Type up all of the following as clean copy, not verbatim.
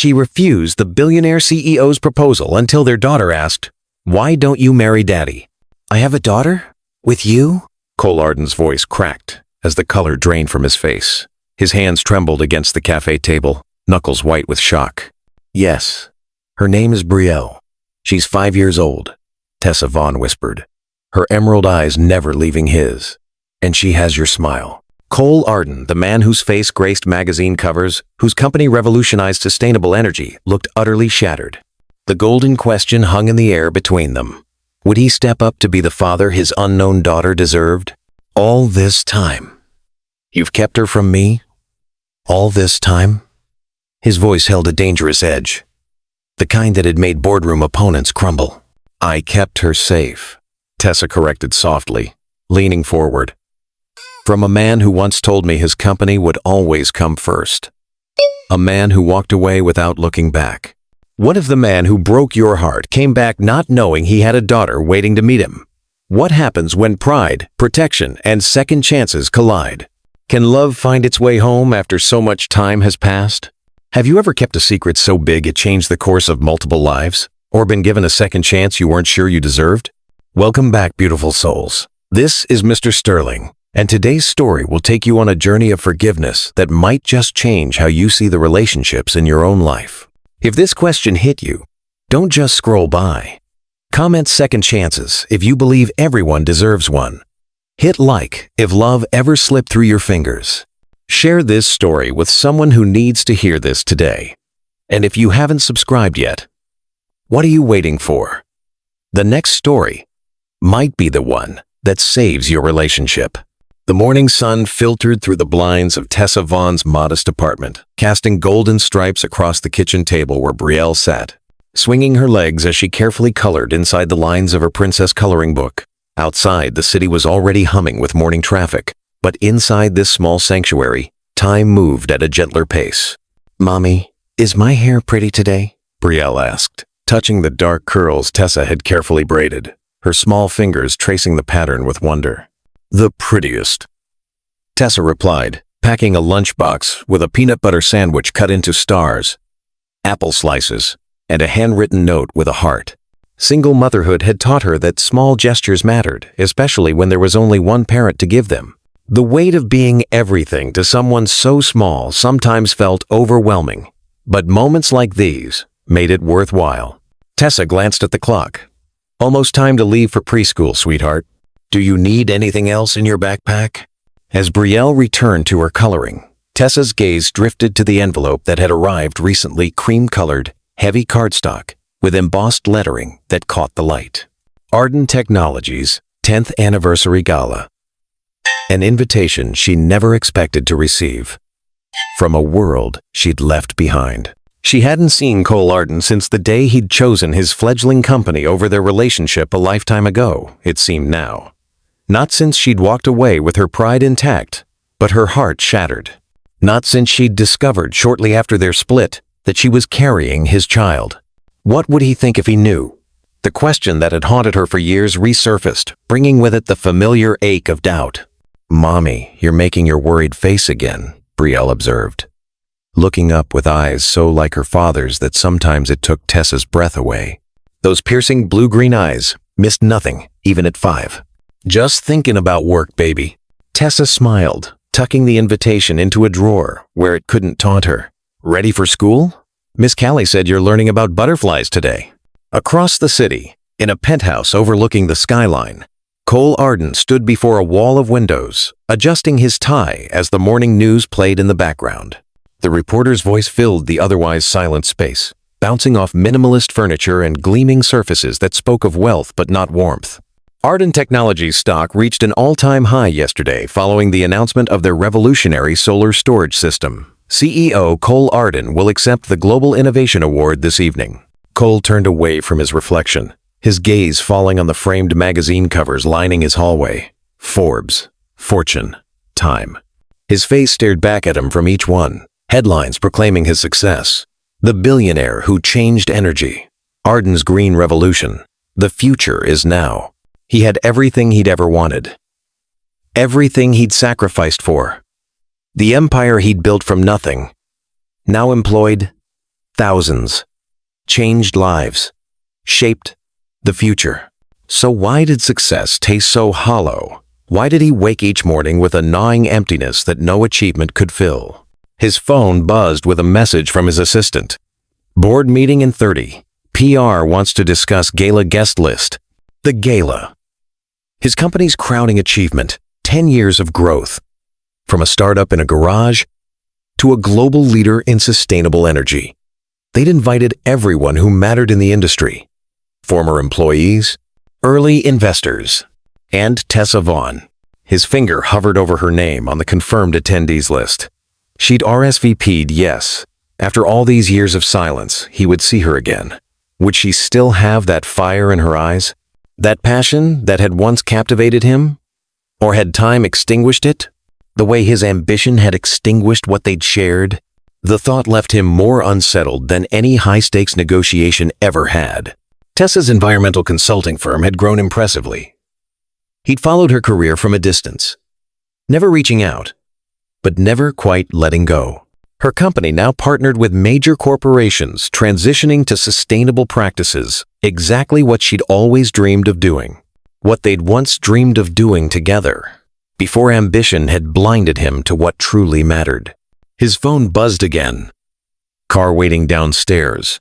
she refused the billionaire CEO's proposal until their daughter asked, "Why don't you marry Daddy?" "I have a daughter? With you?" Cole Arden's voice cracked as the color drained from his face. His hands trembled against the cafe table, knuckles white with shock. "Yes. Her name is Brielle. She's 5 years old," Tessa Vaughn whispered, her emerald eyes never leaving his. "And she has your smile." Cole Arden, the man whose face graced magazine covers, whose company revolutionized sustainable energy, looked utterly shattered. The golden question hung in the air between them. Would he step up to be the father his unknown daughter deserved? "All this time. You've kept her from me? All this time?" His voice held a dangerous edge, the kind that had made boardroom opponents crumble. "I kept her safe," Tessa corrected softly, leaning forward. "From a man who once told me his company would always come first. A man who walked away without looking back. What if the man who broke your heart came back not knowing he had a daughter waiting to meet him? What happens when pride, protection, and second chances collide? Can love find its way home after so much time has passed? Have you ever kept a secret so big it changed the course of multiple lives? Or been given a second chance you weren't sure you deserved? Welcome back, beautiful souls. This is Mr. Sterling, and today's story will take you on a journey of forgiveness that might just change how you see the relationships in your own life. If this question hit you, don't just scroll by. Comment second chances if you believe everyone deserves one. Hit like if love ever slipped through your fingers. Share this story with someone who needs to hear this today. And if you haven't subscribed yet, what are you waiting for? The next story might be the one that saves your relationship. The morning sun filtered through the blinds of Tessa Vaughn's modest apartment, casting golden stripes across the kitchen table where Brielle sat, swinging her legs as she carefully colored inside the lines of her princess coloring book. Outside, the city was already humming with morning traffic, but inside this small sanctuary, time moved at a gentler pace. "Mommy, is my hair pretty today?" Brielle asked, touching the dark curls Tessa had carefully braided, her small fingers tracing the pattern with wonder. "The prettiest," Tessa replied, packing a lunchbox with a peanut butter sandwich cut into stars, apple slices, and a handwritten note with a heart. Single motherhood had taught her that small gestures mattered, especially when there was only one parent to give them. The weight of being everything to someone so small sometimes felt overwhelming, but moments like these made it worthwhile. Tessa glanced at the clock. "Almost time to leave for preschool, sweetheart. Do you need anything else in your backpack?" As Brielle returned to her coloring, Tessa's gaze drifted to the envelope that had arrived recently, cream-colored, heavy cardstock with embossed lettering that caught the light. Arden Technologies' 10th Anniversary Gala. An invitation she never expected to receive. From a world she'd left behind. She hadn't seen Cole Arden since the day he'd chosen his fledgling company over their relationship a lifetime ago, it seemed now. Not since she'd walked away with her pride intact, but her heart shattered. Not since she'd discovered shortly after their split that she was carrying his child. What would he think if he knew? The question that had haunted her for years resurfaced, bringing with it the familiar ache of doubt. "Mommy, you're making your worried face again," Brielle observed, looking up with eyes so like her father's that sometimes it took Tessa's breath away. Those piercing blue-green eyes missed nothing, even at 5. "Just thinking about work, baby." Tessa smiled, tucking the invitation into a drawer where it couldn't taunt her. "Ready for school? Miss Callie said you're learning about butterflies today." Across the city, in a penthouse overlooking the skyline, Cole Arden stood before a wall of windows, adjusting his tie as the morning news played in the background. The reporter's voice filled the otherwise silent space, bouncing off minimalist furniture and gleaming surfaces that spoke of wealth but not warmth. Arden Technologies stock reached an all-time high yesterday following the announcement of their revolutionary solar storage system. CEO Cole Arden will accept the Global Innovation Award this evening. Cole turned away from his reflection, his gaze falling on the framed magazine covers lining his hallway. Forbes, Fortune, Time. His face stared back at him from each one, headlines proclaiming his success. The billionaire who changed energy. Arden's green revolution. The future is now. He had everything he'd ever wanted. Everything he'd sacrificed for. The empire he'd built from nothing. Now employed thousands, changed lives, shaped the future. So why did success taste so hollow? Why did he wake each morning with a gnawing emptiness that no achievement could fill? His phone buzzed with a message from his assistant. Board meeting in 30. PR wants to discuss gala guest list. The gala. His company's crowning achievement, 10 years of growth. From a startup in a garage to a global leader in sustainable energy. They'd invited everyone who mattered in the industry. Former employees, early investors, and Tessa Vaughn. His finger hovered over her name on the confirmed attendees list. She'd RSVP'd yes. After all these years of silence, he would see her again. Would she still have that fire in her eyes? That passion that had once captivated him? Or had time extinguished it? The way his ambition had extinguished what they'd shared? The thought left him more unsettled than any high-stakes negotiation ever had. Tessa's environmental consulting firm had grown impressively. He'd followed her career from a distance, never reaching out, but never quite letting go. Her company now partnered with major corporations, transitioning to sustainable practices, exactly what she'd always dreamed of doing, what they'd once dreamed of doing together, before ambition had blinded him to what truly mattered. His phone buzzed again. Car waiting downstairs.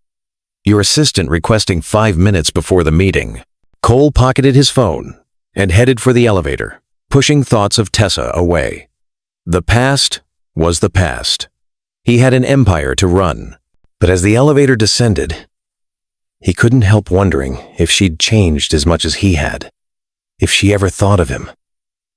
Your assistant requesting 5 minutes before the meeting. Cole pocketed his phone and headed for the elevator, pushing thoughts of Tessa away. The past was the past. He had an empire to run, but as the elevator descended, he couldn't help wondering if she'd changed as much as he had, if she ever thought of him,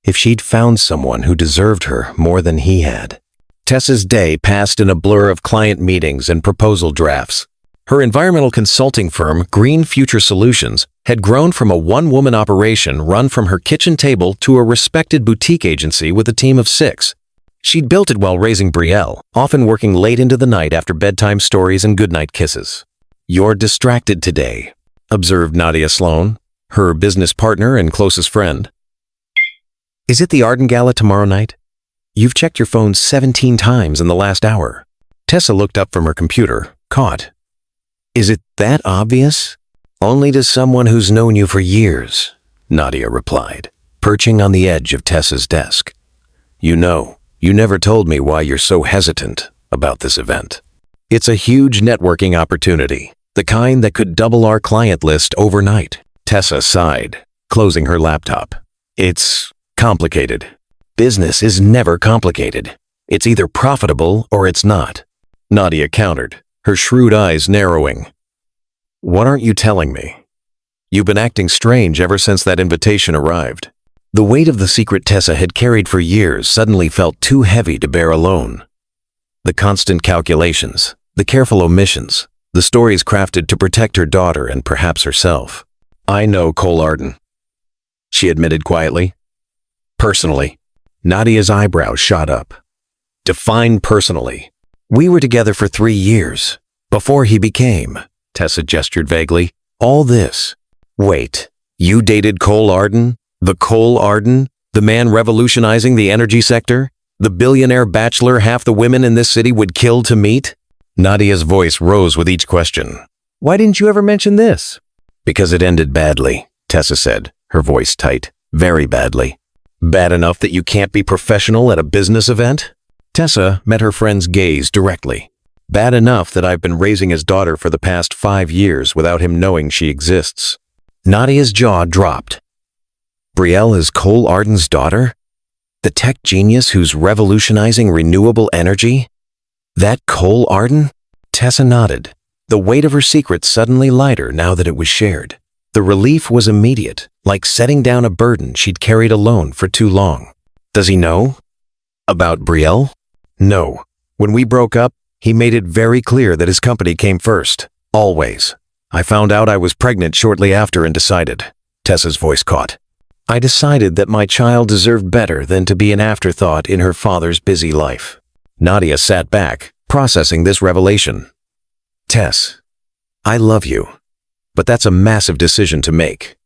if she'd found someone who deserved her more than he had. Tessa's day passed in a blur of client meetings and proposal drafts. Her environmental consulting firm, Green Future Solutions, had grown from a one-woman operation run from her kitchen table to a respected boutique agency with a team of 6. She'd built it while raising Brielle, often working late into the night after bedtime stories and goodnight kisses. You're distracted today, observed Nadia Sloan, her business partner and closest friend. Is it the Arden Gala tomorrow night? You've checked your phone 17 times in the last hour. Tessa looked up from her computer, caught. Is it that obvious? Only to someone who's known you for years, Nadia replied, perching on the edge of Tessa's desk. You know, you never told me why you're so hesitant about this event. It's a huge networking opportunity, the kind that could double our client list overnight. Tessa sighed, closing her laptop. It's complicated. Business is never complicated. It's either profitable or it's not. Nadia countered, her shrewd eyes narrowing. What aren't you telling me? You've been acting strange ever since that invitation arrived. The weight of the secret Tessa had carried for years suddenly felt too heavy to bear alone. The constant calculations, the careful omissions, the stories crafted to protect her daughter and perhaps herself. I know Cole Arden, she admitted quietly. Personally. Nadia's eyebrows shot up. Define personally. We were together for 3 years. Before he became, Tessa gestured vaguely, all this. Wait, you dated Cole Arden? The Cole Arden? The man revolutionizing the energy sector? The billionaire bachelor half the women in this city would kill to meet? Nadia's voice rose with each question. Why didn't you ever mention this? Because it ended badly, Tessa said, her voice tight. Very badly. Bad enough that you can't be professional at a business event? Tessa met her friend's gaze directly. Bad enough that I've been raising his daughter for the past 5 years without him knowing she exists. Nadia's jaw dropped. Brielle is Cole Arden's daughter? The tech genius who's revolutionizing renewable energy? That Cole Arden? Tessa nodded, the weight of her secret suddenly lighter now that it was shared. The relief was immediate, like setting down a burden she'd carried alone for too long. Does he know? About Brielle? No. When we broke up, he made it very clear that his company came first. Always. I found out I was pregnant shortly after and decided. Tessa's voice caught. I decided that my child deserved better than to be an afterthought in her father's busy life. Nadia sat back, processing this revelation. Tess, I love you, but that's a massive decision to make.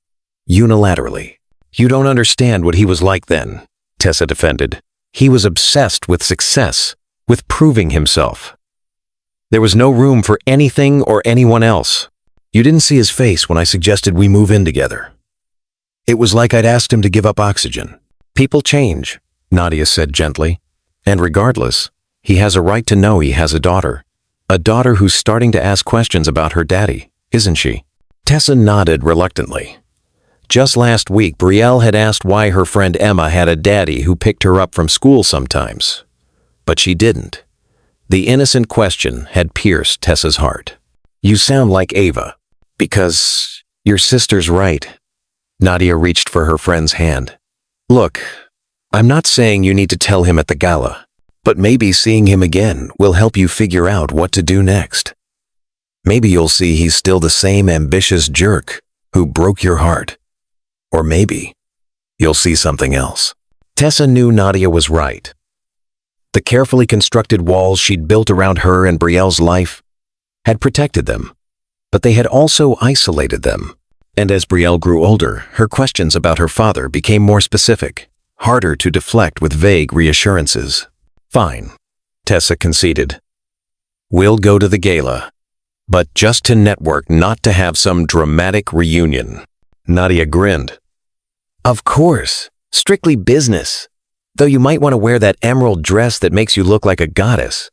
Unilaterally. You don't understand what he was like then, Tessa defended. He was obsessed with success, with proving himself. There was no room for anything or anyone else. You didn't see his face when I suggested we move in together. It was like I'd asked him to give up oxygen. People change, Nadia said gently. And regardless, he has a right to know he has a daughter. A daughter who's starting to ask questions about her daddy, isn't she? Tessa nodded reluctantly. Just last week, Brielle had asked why her friend Emma had a daddy who picked her up from school sometimes. But she didn't. The innocent question had pierced Tessa's heart. You sound like Ava. Because your sister's right. Nadia reached for her friend's hand. Look, I'm not saying you need to tell him at the gala, but maybe seeing him again will help you figure out what to do next. Maybe you'll see he's still the same ambitious jerk who broke your heart. Or maybe you'll see something else. Tessa knew Nadia was right. The carefully constructed walls she'd built around her and Brielle's life had protected them, but they had also isolated them. And as Brielle grew older, her questions about her father became more specific, harder to deflect with vague reassurances. Fine, Tessa conceded. We'll go to the gala, but just to network, not to have some dramatic reunion. Nadia grinned. Of course, strictly business. Though you might want to wear that emerald dress that makes you look like a goddess.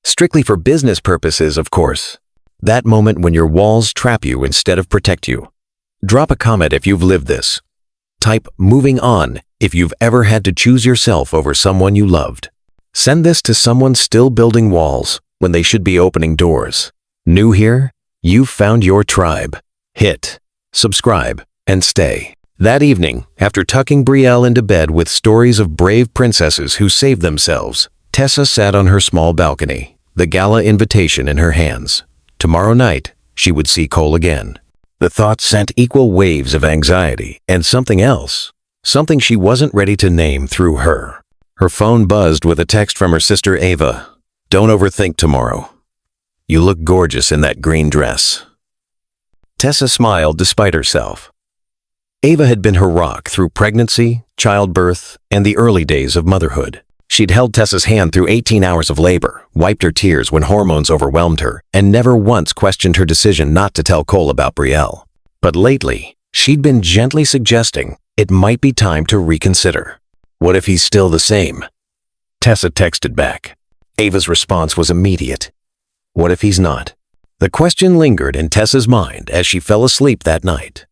Strictly for business purposes, of course. That moment when your walls trap you instead of protect you. Drop a comment if you've lived this. Type moving on if you've ever had to choose yourself over someone you loved. Send this to someone still building walls when they should be opening doors. New here? You've found your tribe. Hit subscribe and stay. That evening, after tucking Brielle into bed with stories of brave princesses who saved themselves, Tessa sat on her small balcony, the gala invitation in her hands. Tomorrow night, she would see Cole again. The thought sent equal waves of anxiety and something else, something she wasn't ready to name through her. Her phone buzzed with a text from her sister Ava. Don't overthink tomorrow. You look gorgeous in that green dress. Tessa smiled despite herself. Ava had been her rock through pregnancy, childbirth, and the early days of motherhood. She'd held Tessa's hand through 18 hours of labor, wiped her tears when hormones overwhelmed her, and never once questioned her decision not to tell Cole about Brielle. But lately, she'd been gently suggesting it might be time to reconsider. What if he's still the same? Tessa texted back. Ava's response was immediate. What if he's not? The question lingered in Tessa's mind as she fell asleep that night.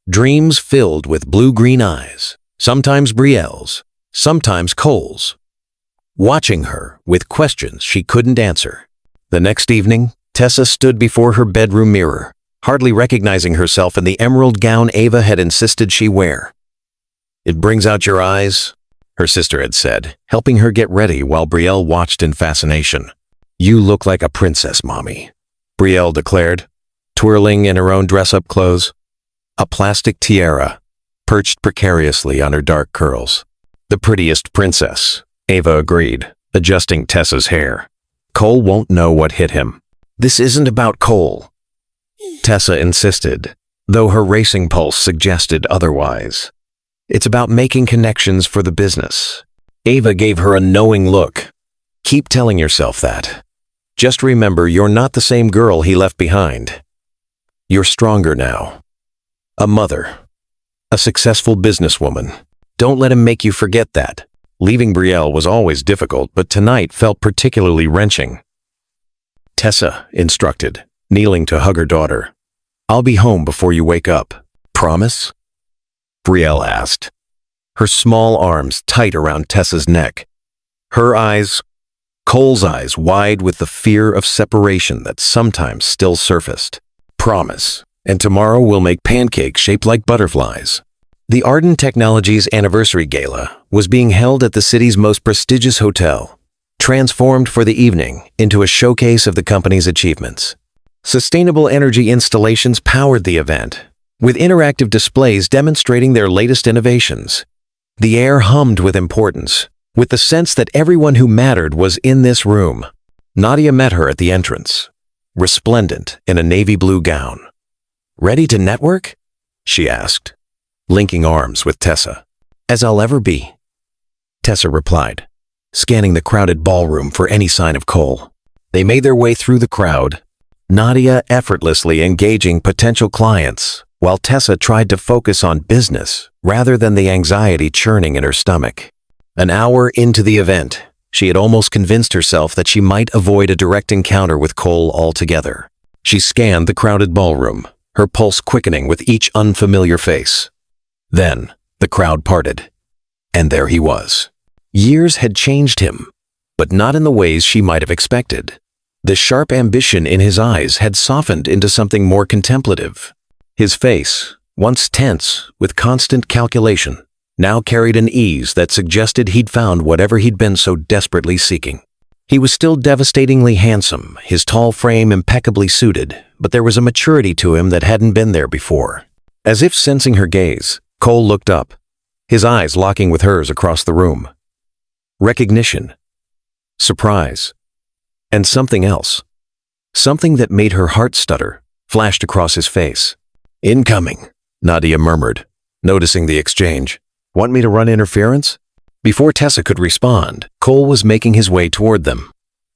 Dreams filled with blue-green eyes, sometimes Brielle's, sometimes Cole's, watching her with questions she couldn't answer. The next evening, Tessa stood before her bedroom mirror, hardly recognizing herself in the emerald gown Ava had insisted she wear. It brings out your eyes, her sister had said, helping her get ready while Brielle watched in fascination. You look like a princess, Mommy, Brielle declared, twirling in her own dress-up clothes. A plastic tiara, perched precariously on her dark curls. The prettiest princess, Ava agreed, adjusting Tessa's hair. Cole won't know what hit him. This isn't about Cole, Tessa insisted, though her racing pulse suggested otherwise. It's about making connections for the business. Ava gave her a knowing look. Keep telling yourself that. Just remember you're not the same girl he left behind. You're stronger now. A mother. A successful businesswoman. Don't let him make you forget that. Leaving Brielle was always difficult, but tonight felt particularly wrenching. Tessa instructed, kneeling to hug her daughter. I'll be home before you wake up. Promise? Brielle asked, her small arms tight around Tessa's neck. Her eyes, Cole's eyes, wide with the fear of separation that sometimes still surfaced. Promise. And tomorrow we'll make pancakes shaped like butterflies. The Arden Technologies Anniversary Gala was being held at the city's most prestigious hotel, transformed for the evening into a showcase of the company's achievements. Sustainable energy installations powered the event, with interactive displays demonstrating their latest innovations. The air hummed with importance, with the sense that everyone who mattered was in this room. Nadia met her at the entrance, resplendent in a navy blue gown. Ready to network? She asked, linking arms with Tessa. As I'll ever be, Tessa replied, scanning the crowded ballroom for any sign of Cole. They made their way through the crowd, Nadia effortlessly engaging potential clients, while Tessa tried to focus on business rather than the anxiety churning in her stomach. An hour into the event, she had almost convinced herself that she might avoid a direct encounter with Cole altogether. She scanned the crowded ballroom, her pulse quickening with each unfamiliar face. Then, the crowd parted, and there he was. Years had changed him, but not in the ways she might have expected. The sharp ambition in his eyes had softened into something more contemplative. His face, once tense with constant calculation, now carried an ease that suggested he'd found whatever he'd been so desperately seeking. He was still devastatingly handsome, his tall frame impeccably suited, but there was a maturity to him that hadn't been there before. As if sensing her gaze, Cole looked up, his eyes locking with hers across the room. Recognition, surprise, and something else. Something that made her heart stutter flashed across his face. "Incoming," Nadia murmured, noticing the exchange. "Want me to run interference?" Before Tessa could respond, Cole was making his way toward them,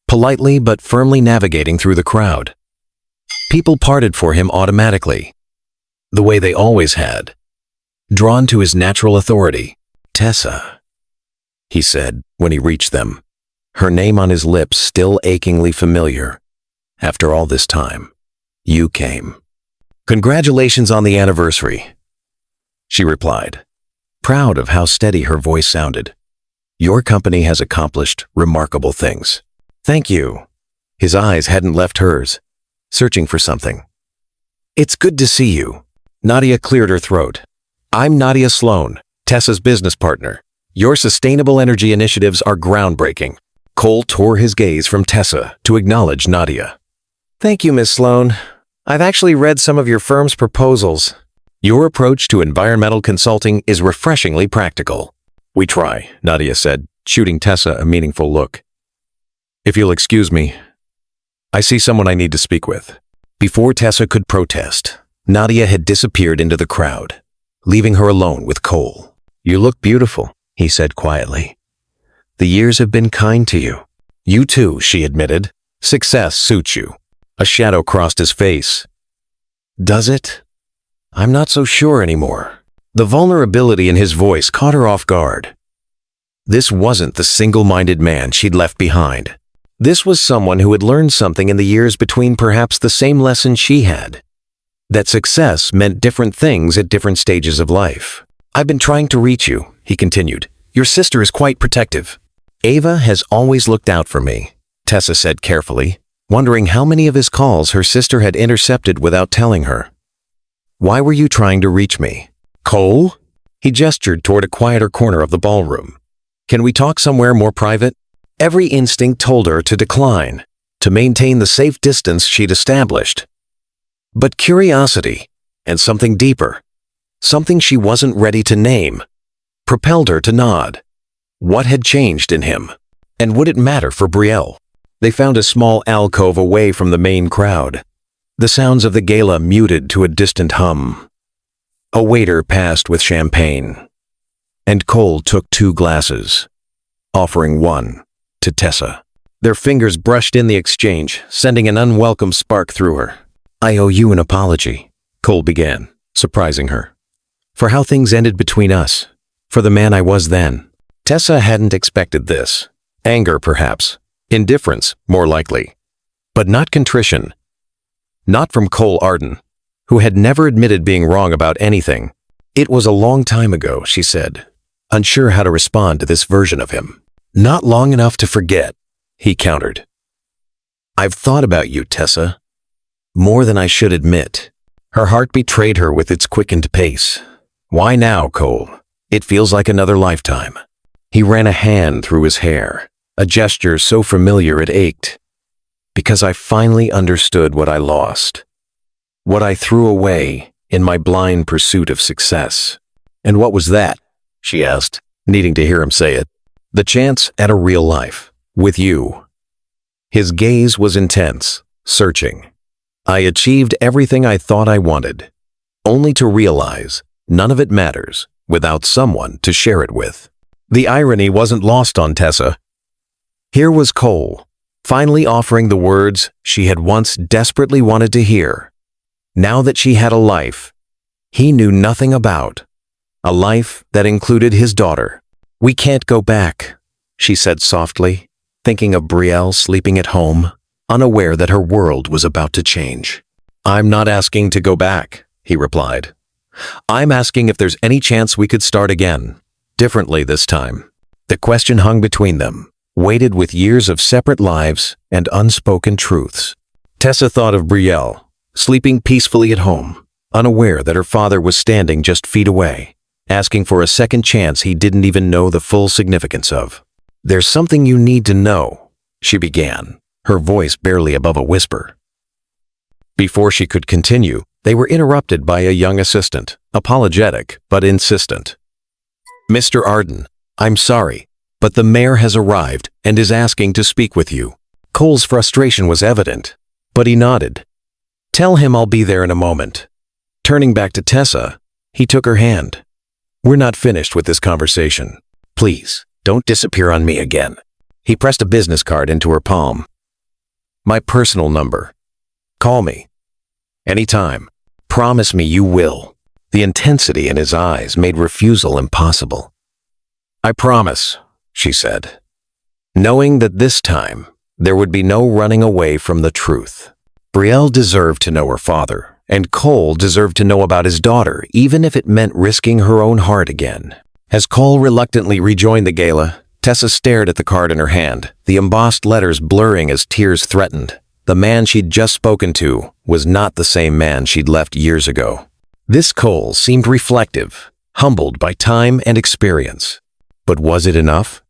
politely but firmly navigating through the crowd. People parted for him automatically, the way they always had, drawn to his natural authority. "Tessa," he said when he reached them, her name on his lips still achingly familiar. "After all this time, you came." "Congratulations on the anniversary," she replied, proud of how steady her voice sounded. "Your company has accomplished remarkable things." "Thank you." His eyes hadn't left hers, searching for something. "It's good to see you." Nadia cleared her throat. "I'm Nadia Sloan, Tessa's business partner. Your sustainable energy initiatives are groundbreaking." Cole tore his gaze from Tessa to acknowledge Nadia. "Thank you, Miss Sloan. I've actually read some of your firm's proposals. Your approach to environmental consulting is refreshingly practical." "We try," Nadia said, shooting Tessa a meaningful look. "If you'll excuse me, I see someone I need to speak with." Before Tessa could protest, Nadia had disappeared into the crowd, leaving her alone with Cole. "You look beautiful," he said quietly. "The years have been kind to you." "You too," she admitted. "Success suits you." A shadow crossed his face. "Does it? I'm not so sure anymore." The vulnerability in his voice caught her off guard. This wasn't the single-minded man she'd left behind. This was someone who had learned something in the years between, perhaps the same lesson she had. That success meant different things at different stages of life. "I've been trying to reach you," he continued. "Your sister is quite protective." "Ava has always looked out for me," Tessa said carefully, wondering how many of his calls her sister had intercepted without telling her. "Why were you trying to reach me?" "Cole?" He gestured toward a quieter corner of the ballroom. "Can we talk somewhere more private?" Every instinct told her to decline, to maintain the safe distance she'd established. But curiosity, and something deeper, something she wasn't ready to name, propelled her to nod. What had changed in him? And would it matter for Brielle? They found a small alcove away from the main crowd, the sounds of the gala muted to a distant hum. A waiter passed with champagne, and Cole took 2 glasses, offering one to Tessa. Their fingers brushed in the exchange, sending an unwelcome spark through her. "I owe you an apology," Cole began, surprising her, "for how things ended between us, for the man I was then." Tessa hadn't expected this. Anger, perhaps. Indifference, more likely. But not contrition. Not from Cole Arden, who had never admitted being wrong about anything. "It was a long time ago," she said, unsure how to respond to this version of him. "Not long enough to forget," he countered. "I've thought about you, Tessa, more than I should admit." Her heart betrayed her with its quickened pace. "Why now, Cole? It feels like another lifetime." He ran a hand through his hair, a gesture so familiar it ached. "Because I finally understood what I lost, what I threw away in my blind pursuit of success." "And what was that?" she asked, needing to hear him say it. "The chance at a real life, with you." His gaze was intense, searching. "I achieved everything I thought I wanted, only to realize none of it matters without someone to share it with." The irony wasn't lost on Tessa. Here was Cole, finally offering the words she had once desperately wanted to hear. Now that she had a life he knew nothing about, a life that included his daughter. "We can't go back," she said softly, thinking of Brielle sleeping at home, unaware that her world was about to change. "I'm not asking to go back," he replied. "I'm asking if there's any chance we could start again, differently this time." The question hung between them, weighted with years of separate lives and unspoken truths. Tessa thought of Brielle, sleeping peacefully at home, unaware that her father was standing just feet away, asking for a second chance he didn't even know the full significance of. "There's something you need to know," she began, her voice barely above a whisper. Before she could continue, they were interrupted by a young assistant, apologetic but insistent. "Mr. Arden, I'm sorry, but the mayor has arrived and is asking to speak with you." Cole's frustration was evident, but he nodded. "Tell him I'll be there in a moment." Turning back to Tessa, he took her hand. "We're not finished with this conversation. Please, don't disappear on me again." He pressed a business card into her palm. "My personal number. Call me. Anytime. Promise me you will." The intensity in his eyes made refusal impossible. "I promise," she said, knowing that this time there would be no running away from the truth. Brielle deserved to know her father, and Cole deserved to know about his daughter, even if it meant risking her own heart again. As Cole reluctantly rejoined the gala, Tessa stared at the card in her hand, the embossed letters blurring as tears threatened. The man she'd just spoken to was not the same man she'd left years ago. This Cole seemed reflective, humbled by time and experience. But was it enough?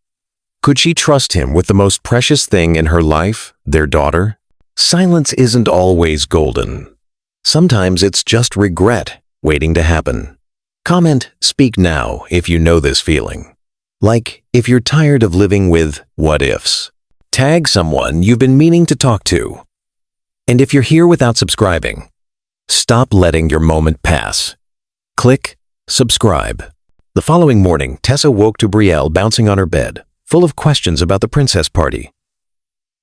Could she trust him with the most precious thing in her life, their daughter? Silence isn't always golden. Sometimes it's just regret waiting to happen. Comment "Speak now" if you know this feeling. Like if you're tired of living with what ifs. Tag someone you've been meaning to talk to. And if you're here without subscribing, stop letting your moment pass. Click subscribe. The following morning, Tessa woke to Brielle bouncing on her bed, full of questions about the princess party.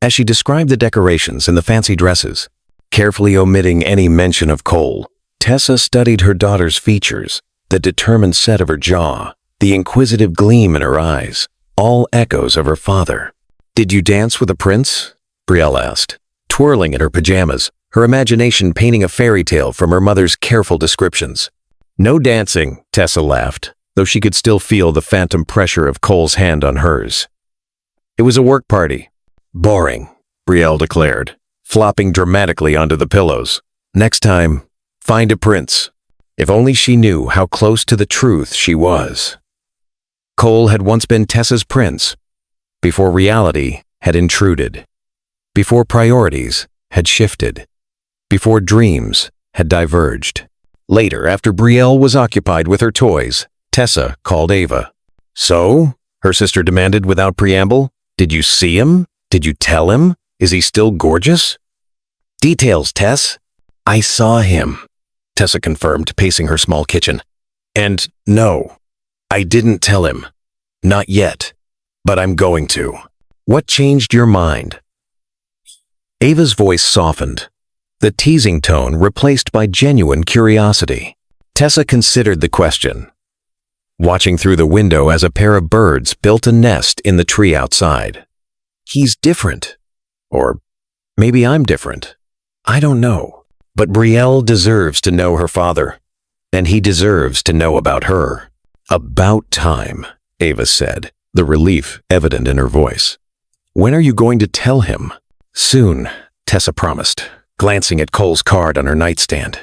As she described the decorations and the fancy dresses, carefully omitting any mention of Cole, Tessa studied her daughter's features, the determined set of her jaw, the inquisitive gleam in her eyes, all echoes of her father. "Did you dance with a prince?" Brielle asked, twirling in her pajamas, her imagination painting a fairy tale from her mother's careful descriptions. "No dancing," Tessa laughed, though she could still feel the phantom pressure of Cole's hand on hers. "It was a work party." "Boring," Brielle declared, flopping dramatically onto the pillows. "Next time, find a prince." If only she knew how close to the truth she was. Cole had once been Tessa's prince, before reality had intruded, before priorities had shifted, before dreams had diverged. Later, after Brielle was occupied with her toys, Tessa called Ava. "So?" her sister demanded without preamble. "Did you see him? Did you tell him? Is he still gorgeous?" "Details, Tess." "I saw him," Tessa confirmed, pacing her small kitchen. "And no, I didn't tell him. Not yet, but I'm going to." "What changed your mind?" Ava's voice softened, the teasing tone replaced by genuine curiosity. Tessa considered the question, watching through the window as a pair of birds built a nest in the tree outside. "He's different. Or maybe I'm different. I don't know. But Brielle deserves to know her father, and he deserves to know about her." "About time," Ava said, the relief evident in her voice. "When are you going to tell him?" "Soon," Tessa promised, glancing at Cole's card on her nightstand.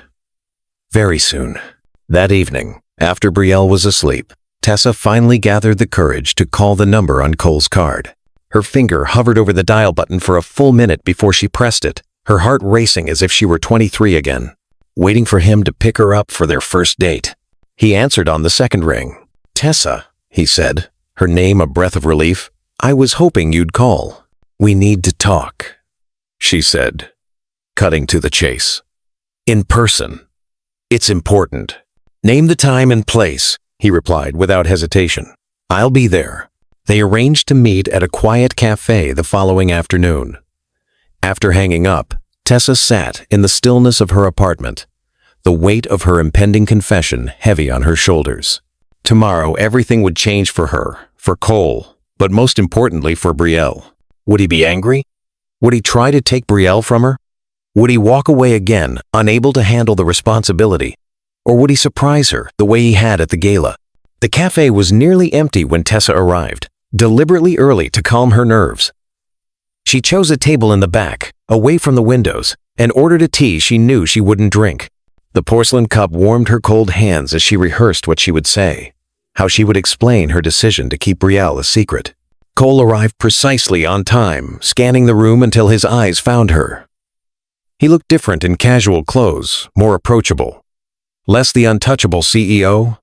"Very soon." That evening, after Brielle was asleep, Tessa finally gathered the courage to call the number on Cole's card. Her finger hovered over the dial button for a full minute before she pressed it, her heart racing as if she were 23 again, waiting for him to pick her up for their first date. He answered on the second ring. "Tessa," he said, her name a breath of relief. "I was hoping you'd call." "We need to talk," she said, cutting to the chase. "In person. It's important." "Name the time and place," he replied without hesitation. "I'll be there." They arranged to meet at a quiet cafe the following afternoon. After hanging up, Tessa sat in the stillness of her apartment, the weight of her impending confession heavy on her shoulders. Tomorrow, everything would change for her, for Cole, but most importantly for Brielle. Would he be angry? Would he try to take Brielle from her? Would he walk away again, unable to handle the responsibility? Or would he surprise her the way he had at the gala? The cafe was nearly empty when Tessa arrived, deliberately early to calm her nerves. She chose a table in the back, away from the windows, and ordered a tea she knew she wouldn't drink. The porcelain cup warmed her cold hands as she rehearsed what she would say, how she would explain her decision to keep Brielle a secret. Cole arrived precisely on time, scanning the room until his eyes found her. He looked different in casual clothes, more approachable. Less the untouchable CEO,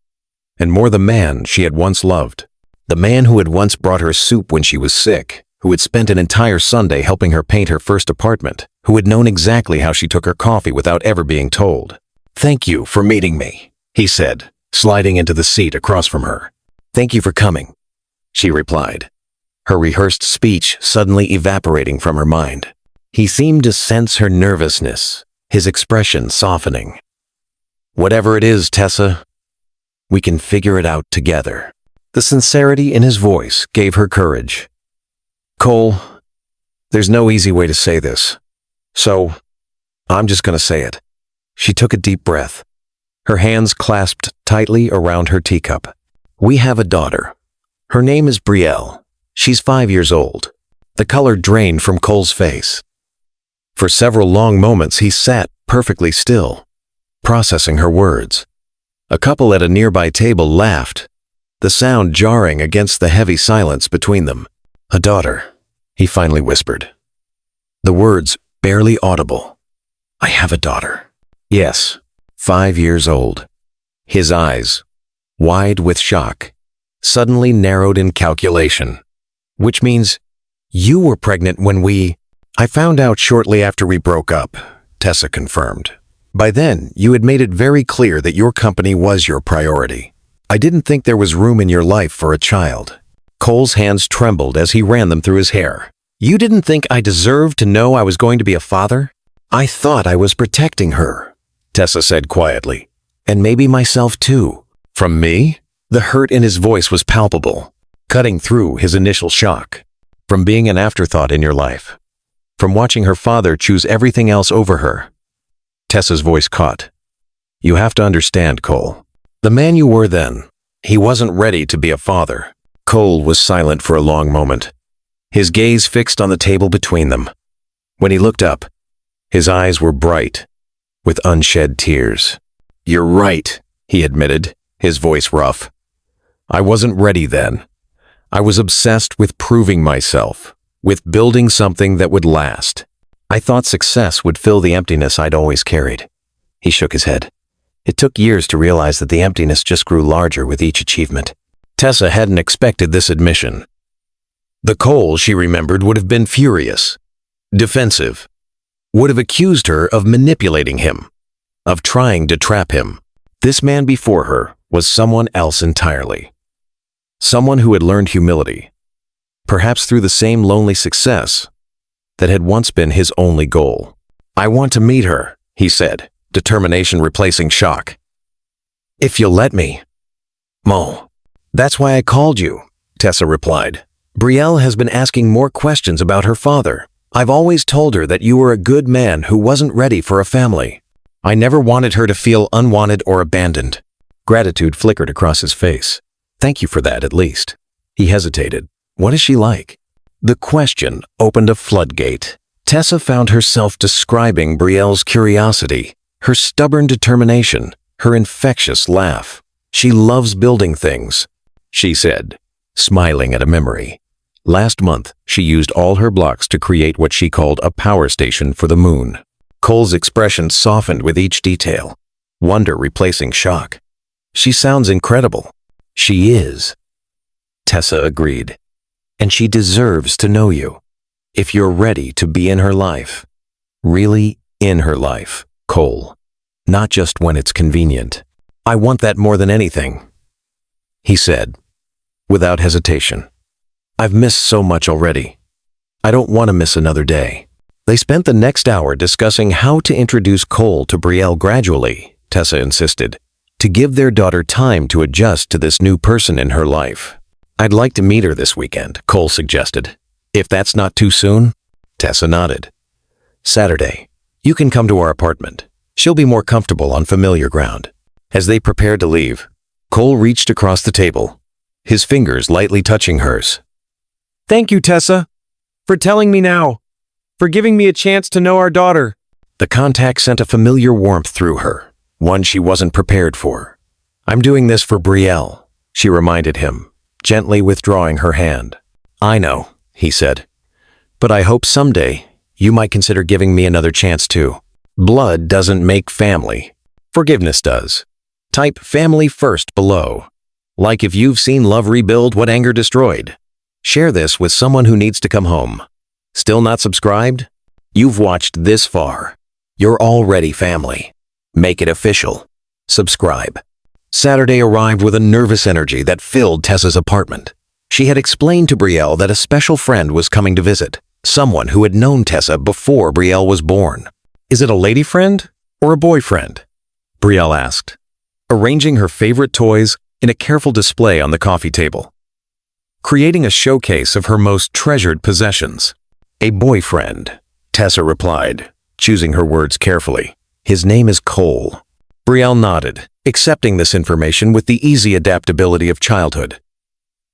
and more the man she had once loved. The man who had once brought her soup when she was sick, who had spent an entire Sunday helping her paint her first apartment, who had known exactly how she took her coffee without ever being told. "Thank you for meeting me," he said, sliding into the seat across from her. "Thank you for coming," she replied, her rehearsed speech suddenly evaporating from her mind. He seemed to sense her nervousness, his expression softening. "Whatever it is, Tessa, we can figure it out together." The sincerity in his voice gave her courage. "Cole, there's no easy way to say this, so I'm just going to say it." She took a deep breath, her hands clasped tightly around her teacup. "We have a daughter. Her name is Brielle. She's 5 years old." The color drained from Cole's face. For several long moments he sat perfectly still, processing her words. A couple at a nearby table laughed, the sound jarring against the heavy silence between them. "A daughter," he finally whispered. The words barely audible. "I have a daughter." "Yes, 5 years old." His eyes, wide with shock, suddenly narrowed in calculation. "Which means you were pregnant when I found out shortly after we broke up," Tessa confirmed. "By then, you had made it very clear that your company was your priority. I didn't think there was room in your life for a child." Cole's hands trembled as he ran them through his hair. "You didn't think I deserved to know I was going to be a father?" "I thought I was protecting her," Tessa said quietly. "And maybe myself too." "From me?" The hurt in his voice was palpable, cutting through his initial shock. "From being an afterthought in your life. From watching her father choose everything else over her." Tessa's voice caught. "You have to understand, Cole. The man you were then, he wasn't ready to be a father." Cole was silent for a long moment, his gaze fixed on the table between them. When he looked up, his eyes were bright, with unshed tears. "You're right," he admitted, his voice rough. "I wasn't ready then. I was obsessed with proving myself, with building something that would last. I thought success would fill the emptiness I'd always carried." He shook his head. It took years to realize that the emptiness just grew larger with each achievement. Tessa hadn't expected this admission. The Cole she remembered would have been furious, defensive, would have accused her of manipulating him, of trying to trap him. This man before her was someone else entirely. Someone who had learned humility, perhaps through the same lonely success that had once been his only goal. "I want to meet her," he said, determination replacing shock. "If you'll let me." "Mo, that's why I called you," Tessa replied. "Brielle has been asking more questions about her father. I've always told her that you were a good man who wasn't ready for a family. I never wanted her to feel unwanted or abandoned." Gratitude flickered across his face. "Thank you for that, at least." He hesitated. "What is she like?" The question opened a floodgate. Tessa found herself describing Brielle's curiosity, her stubborn determination, her infectious laugh. "She loves building things," she said, smiling at a memory. Last month, she used all her blocks to create what she called a power station for the moon. Cole's expression softened with each detail, wonder replacing shock. "She sounds incredible." "She is," Tessa agreed. "And she deserves to know you. If you're ready to be in her life. Really in her life, Cole. Not just when it's convenient." "I want that more than anything," he said, without hesitation. "I've missed so much already. I don't want to miss another day." They spent the next hour discussing how to introduce Cole to Brielle gradually, Tessa insisted, to give their daughter time to adjust to this new person in her life. I'd like to meet her this weekend, Cole suggested. If that's not too soon? Tessa nodded. Saturday. You can come to our apartment. She'll be more comfortable on familiar ground. As they prepared to leave, Cole reached across the table, his fingers lightly touching hers. Thank you, Tessa, for telling me now, for giving me a chance to know our daughter. The contact sent a familiar warmth through her, one she wasn't prepared for. I'm doing this for Brielle, she reminded him, gently withdrawing her hand. I know, he said, but I hope someday you might consider giving me another chance too. Blood doesn't make family. Forgiveness does. Type family first below. Like if you've seen love rebuild what anger destroyed. Share this with someone who needs to come home. Still not subscribed? You've watched this far. You're already family. Make it official. Subscribe. Saturday arrived with a nervous energy that filled Tessa's apartment. She had explained to Brielle that a special friend was coming to visit, someone who had known Tessa before Brielle was born. Is it a lady friend or a boyfriend? Brielle asked, arranging her favorite toys in a careful display on the coffee table, creating a showcase of her most treasured possessions. A boyfriend, Tessa replied, choosing her words carefully. His name is Cole. Brielle nodded, accepting this information with the easy adaptability of childhood.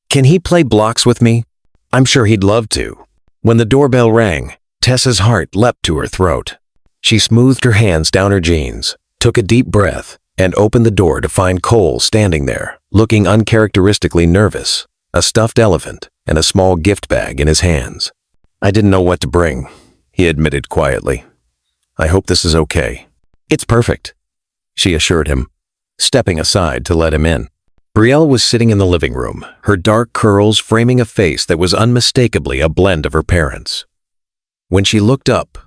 Can he play blocks with me? I'm sure he'd love to. When the doorbell rang, Tessa's heart leapt to her throat. She smoothed her hands down her jeans, took a deep breath, and opened the door to find Cole standing there, looking uncharacteristically nervous, a stuffed elephant and a small gift bag in his hands. I didn't know what to bring, he admitted quietly. I hope this is okay. It's perfect, she assured him, stepping aside to let him in. Brielle was sitting in the living room, her dark curls framing a face that was unmistakably a blend of her parents'. When she looked up,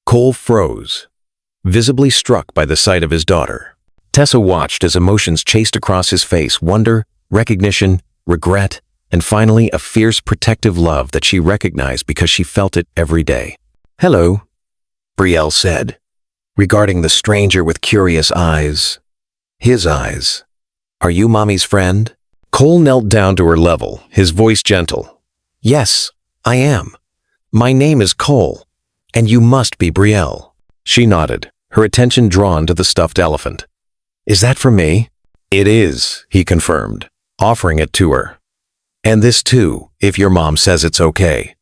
Cole froze, visibly struck by the sight of his daughter. Tessa watched as emotions chased across his face, wonder, recognition, regret, and finally a fierce protective love that she recognized because she felt it every day. Hello, Brielle said, regarding the stranger with curious eyes. His eyes. Are you Mommy's friend? Cole knelt down to her level, his voice gentle. Yes, I am. My name is Cole, and you must be Brielle. She nodded, her attention drawn to the stuffed elephant. Is that for me? It is, he confirmed, offering it to her. And this too, if your mom says it's okay.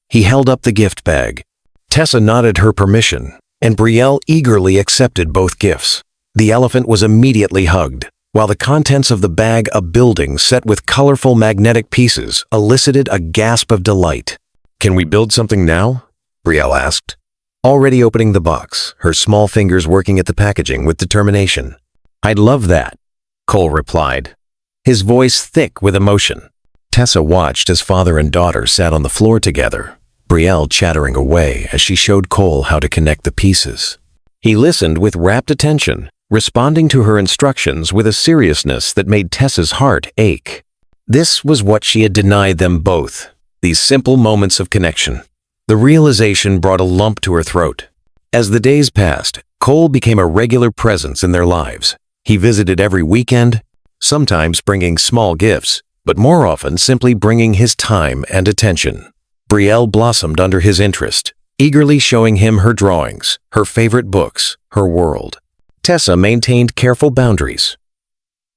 He held up the gift bag. Tessa nodded her permission, and Brielle eagerly accepted both gifts. The elephant was immediately hugged, while the contents of the bag, a building set with colorful magnetic pieces, elicited a gasp of delight. Can we build something now? Brielle asked, already opening the box, her small fingers working at the packaging with determination. I'd love that, Cole replied, his voice thick with emotion. Tessa watched as father and daughter sat on the floor together, Brielle chattering away as she showed Cole how to connect the pieces. He listened with rapt attention, responding to her instructions with a seriousness that made Tessa's heart ache. This was what she had denied them both, these simple moments of connection. The realization brought a lump to her throat. As the days passed, Cole became a regular presence in their lives. He visited every weekend, sometimes bringing small gifts, but more often simply bringing his time and attention. Brielle blossomed under his interest, eagerly showing him her drawings, her favorite books, her world. Tessa maintained careful boundaries,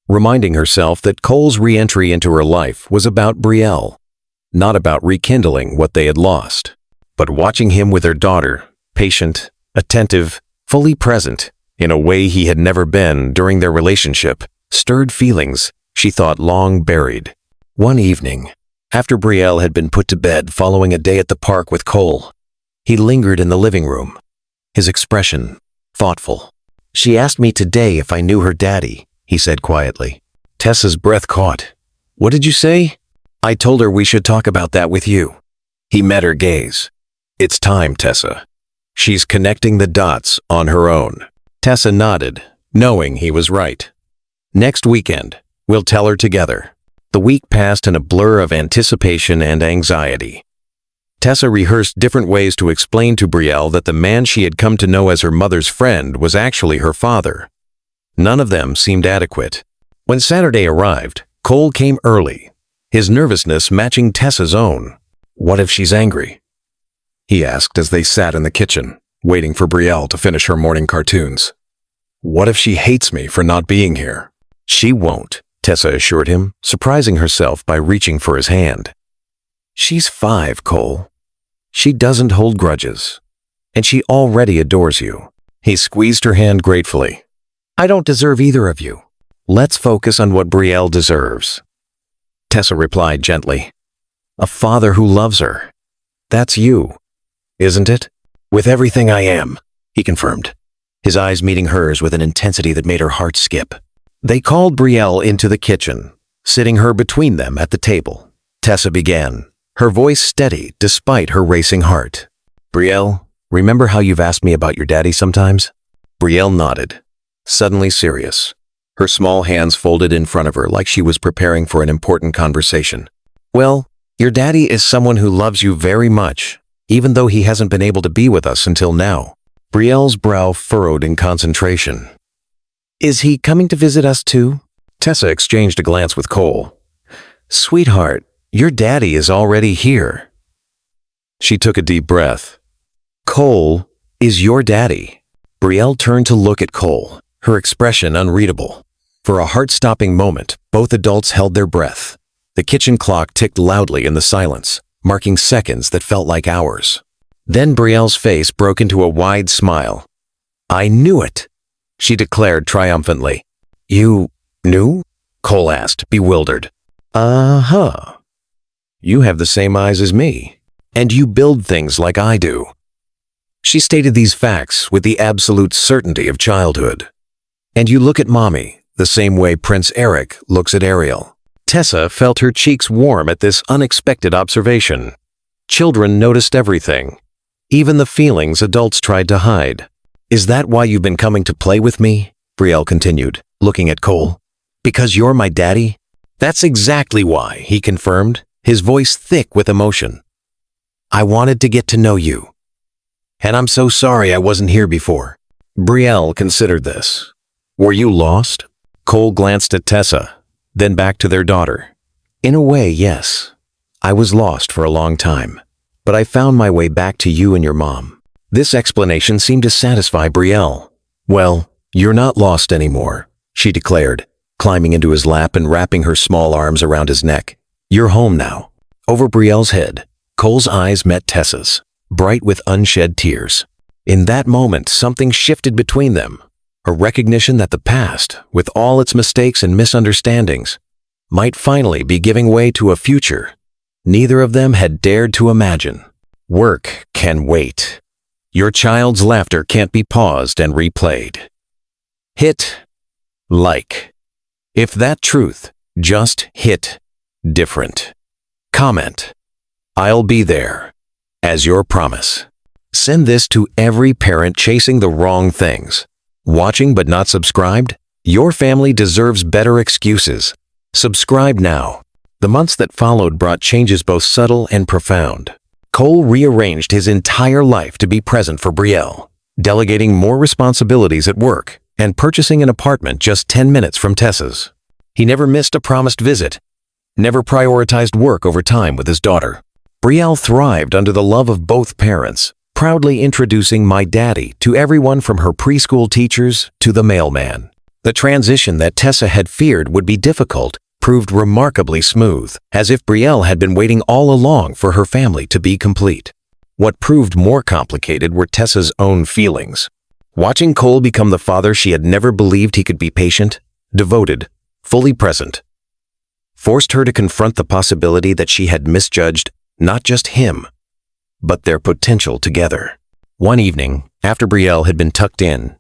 reminding herself that Cole's re-entry into her life was about Brielle, not about rekindling what they had lost. But watching him with her daughter, patient, attentive, fully present, in a way he had never been during their relationship, stirred feelings she thought long buried. One evening, after Brielle had been put to bed following a day at the park with Cole, he lingered in the living room, his expression thoughtful. She asked me today if I knew her daddy, he said quietly. Tessa's breath caught. What did you say? I told her we should talk about that with you. He met her gaze. It's time, Tessa. She's connecting the dots on her own. Tessa nodded, knowing he was right. Next weekend, we'll tell her together. The week passed in a blur of anticipation and anxiety. Tessa rehearsed different ways to explain to Brielle that the man she had come to know as her mother's friend was actually her father. None of them seemed adequate. When Saturday arrived, Cole came early, his nervousness matching Tessa's own. "What if she's angry?" he asked as they sat in the kitchen, waiting for Brielle to finish her morning cartoons. "What if she hates me for not being here?" "She won't," Tessa assured him, surprising herself by reaching for his hand. "She's 5, Cole. She doesn't hold grudges. And she already adores you." He squeezed her hand gratefully. "I don't deserve either of you. Let's focus on what Brielle deserves." Tessa replied gently. "A father who loves her. That's you, isn't it?" "With everything I am," he confirmed, his eyes meeting hers with an intensity that made her heart skip. They called Brielle into the kitchen, sitting her between them at the table. Tessa began, her voice steady despite her racing heart. "Brielle, remember how you've asked me about your daddy sometimes?" Brielle nodded, suddenly serious, her small hands folded in front of her like she was preparing for an important conversation. "Well, your daddy is someone who loves you very much, even though he hasn't been able to be with us until now." Brielle's brow furrowed in concentration. "Is he coming to visit us too?" Tessa exchanged a glance with Cole. "Sweetheart, your daddy is already here." She took a deep breath. "Cole is your daddy." Brielle turned to look at Cole, her expression unreadable. For a heart-stopping moment, both adults held their breath. The kitchen clock ticked loudly in the silence, marking seconds that felt like hours. Then Brielle's face broke into a wide smile. "I knew it," she declared triumphantly. "You knew?" Cole asked, bewildered. "Uh-huh. You have the same eyes as me, and you build things like I do." She stated these facts with the absolute certainty of childhood. "And you look at Mommy the same way Prince Eric looks at Ariel." Tessa felt her cheeks warm at this unexpected observation. Children noticed everything, even the feelings adults tried to hide. "Is that why you've been coming to play with me?" Brielle continued, looking at Cole. "Because you're my daddy?" "That's exactly why," he confirmed, his voice thick with emotion. "I wanted to get to know you. And I'm so sorry I wasn't here before." Brielle considered this. "Were you lost?" Cole glanced at Tessa, then back to their daughter. "In a way, yes. I was lost for a long time, but I found my way back to you and your mom." This explanation seemed to satisfy Brielle. "Well, you're not lost anymore," she declared, climbing into his lap and wrapping her small arms around his neck. "You're home now." Over Brielle's head, Cole's eyes met Tessa's, bright with unshed tears. In that moment, something shifted between them, a recognition that the past, with all its mistakes and misunderstandings, might finally be giving way to a future neither of them had dared to imagine. Work can wait. Your child's laughter can't be paused and replayed. Hit like. If that truth, just hit different. Comment. I'll be there, as your promise. Send this to every parent chasing the wrong things. Watching but not subscribed? Your family deserves better excuses. Subscribe now. The months that followed brought changes both subtle and profound. Cole rearranged his entire life to be present for Brielle, delegating more responsibilities at work and purchasing an apartment just 10 minutes from Tessa's. He never missed a promised visit, never prioritized work over time with his daughter. Brielle thrived under the love of both parents, proudly introducing "my daddy" to everyone from her preschool teachers to the mailman. The transition that Tessa had feared would be difficult proved remarkably smooth, as if Brielle had been waiting all along for her family to be complete. What proved more complicated were Tessa's own feelings. Watching Cole become the father she had never believed he could be, patient, devoted, fully present, forced her to confront the possibility that she had misjudged not just him, but their potential together. One evening, after Brielle had been tucked in,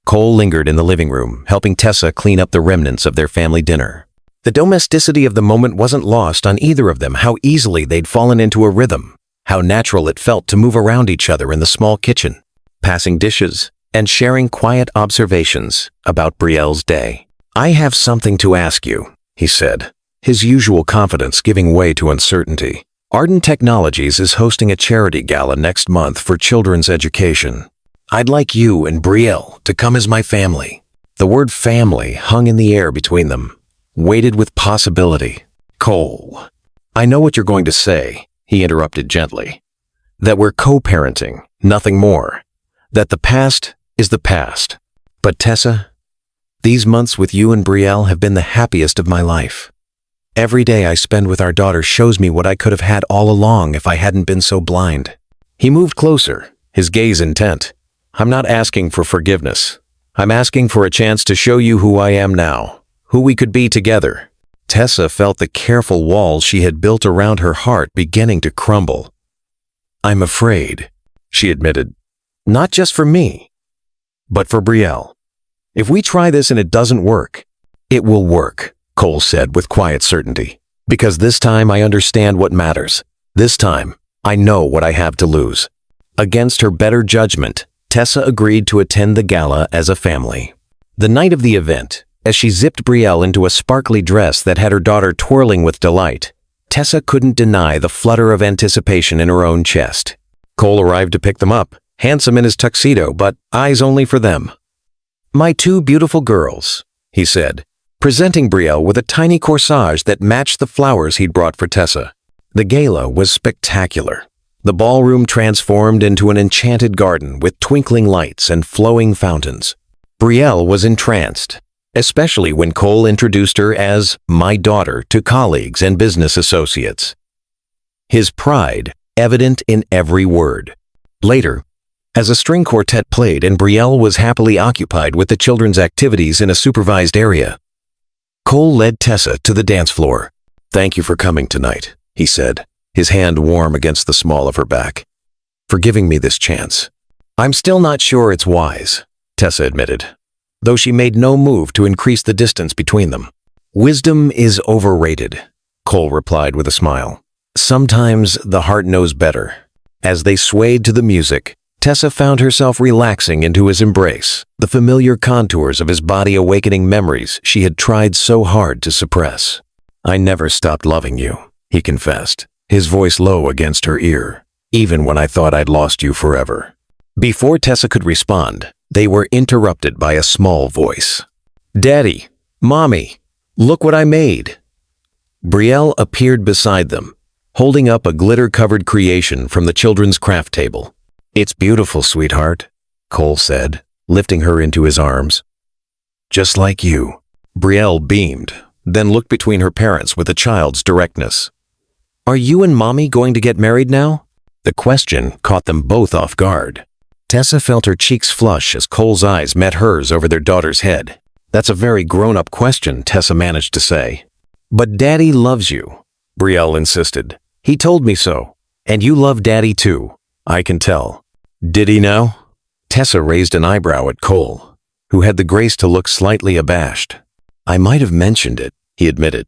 Cole lingered in the living room, helping Tessa clean up the remnants of their family dinner. The domesticity of the moment wasn't lost on either of them, how easily they'd fallen into a rhythm, how natural it felt to move around each other in the small kitchen, passing dishes and sharing quiet observations about Brielle's day. "I have something to ask you," he said, his usual confidence giving way to uncertainty. Arden Technologies is hosting a charity gala next month for children's education. I'd like you and Brielle to come as my family." The word family hung in the air between them, weighted with possibility. "Cole, I know what you're going to say," he interrupted gently. "That we're co-parenting, nothing more. That the past is the past. But Tessa, these months with you and Brielle have been the happiest of my life. Every day I spend with our daughter shows me what I could have had all along if I hadn't been so blind." He moved closer, his gaze intent. "I'm not asking for forgiveness. I'm asking for a chance to show you who I am now, who we could be together." Tessa felt the careful walls she had built around her heart beginning to crumble. "I'm afraid," she admitted. "Not just for me, but for Brielle. If we try this and it doesn't work, it will work," Cole said with quiet certainty. "Because this time I understand what matters. This time, I know what I have to lose." Against her better judgment, Tessa agreed to attend the gala as a family. The night of the event, as she zipped Brielle into a sparkly dress that had her daughter twirling with delight, Tessa couldn't deny the flutter of anticipation in her own chest. Cole arrived to pick them up, handsome in his tuxedo, but eyes only for them. "My two beautiful girls," he said, presenting Brielle with a tiny corsage that matched the flowers he'd brought for Tessa. The gala was spectacular. The ballroom transformed into an enchanted garden with twinkling lights and flowing fountains. Brielle was entranced, especially when Cole introduced her as "my daughter" to colleagues and business associates. His pride evident in every word. Later, as a string quartet played and Brielle was happily occupied with the children's activities in a supervised area, Cole led Tessa to the dance floor. "Thank you for coming tonight," he said, his hand warm against the small of her back. "For giving me this chance." "I'm still not sure it's wise," Tessa admitted, though she made no move to increase the distance between them. "Wisdom is overrated," Cole replied with a smile. "Sometimes the heart knows better." As they swayed to the music, Tessa found herself relaxing into his embrace, the familiar contours of his body awakening memories she had tried so hard to suppress. "I never stopped loving you," he confessed, his voice low against her ear, "even when I thought I'd lost you forever." Before Tessa could respond, they were interrupted by a small voice. "Daddy, Mommy, look what I made." Brielle appeared beside them, holding up a glitter-covered creation from the children's craft table. "It's beautiful, sweetheart," Cole said, lifting her into his arms. "Just like you." Brielle beamed, then looked between her parents with a child's directness. "Are you and Mommy going to get married now?" The question caught them both off guard. Tessa felt her cheeks flush as Cole's eyes met hers over their daughter's head. "That's a very grown-up question," Tessa managed to say. "But Daddy loves you," Brielle insisted. "He told me so. And you love Daddy too, I can tell." "Did he now?" Tessa raised an eyebrow at Cole, who had the grace to look slightly abashed. "I might have mentioned it," he admitted,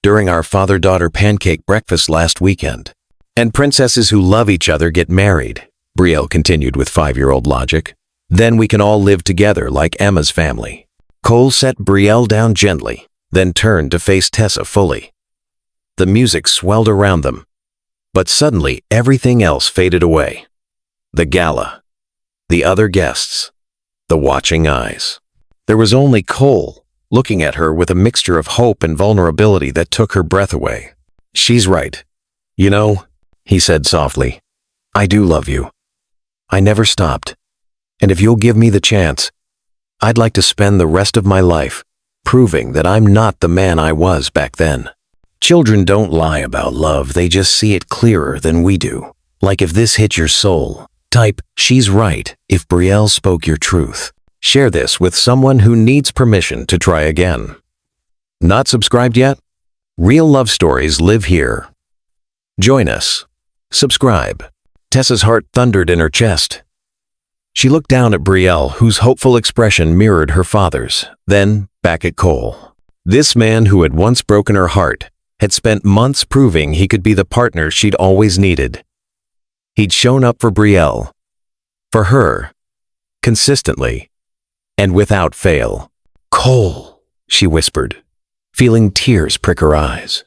"during our father-daughter pancake breakfast last weekend." "And princesses who love each other get married," Brielle continued with 5-year-old logic. "Then we can all live together like Emma's family." Cole set Brielle down gently, then turned to face Tessa fully. The music swelled around them, but suddenly everything else faded away. The gala, the other guests, the watching eyes. There was only Cole, looking at her with a mixture of hope and vulnerability that took her breath away. "She's right. You know," he said softly, "I do love you. I never stopped. And if you'll give me the chance, I'd like to spend the rest of my life proving that I'm not the man I was back then." Children don't lie about love, they just see it clearer than we do. Like if this hit your soul, type "she's right" if Brielle spoke your truth. Share this with someone who needs permission to try again. Not subscribed yet? Real love stories live here. Join us. Subscribe. Tessa's heart thundered in her chest. She looked down at Brielle, whose hopeful expression mirrored her father's, then back at Cole. This man who had once broken her heart had spent months proving he could be the partner she'd always needed. He'd shown up for Brielle, for her, consistently, and without fail. "Cole," she whispered, feeling tears prick her eyes.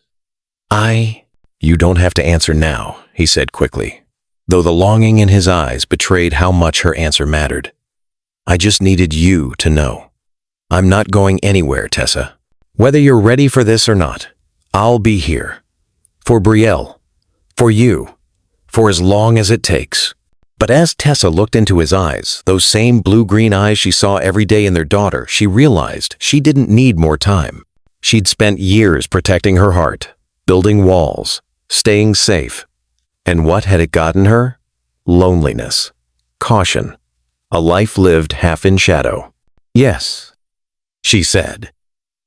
You don't have to answer now, he said quickly, though the longing in his eyes betrayed how much her answer mattered. I just needed you to know. I'm not going anywhere, Tessa. Whether you're ready for this or not, I'll be here. For Brielle. For you. For as long as it takes. But as Tessa looked into his eyes, those same blue-green eyes she saw every day in their daughter, she realized she didn't need more time. She'd spent years protecting her heart, building walls, staying safe. And what had it gotten her? Loneliness. Caution. A life lived half in shadow. Yes, she said,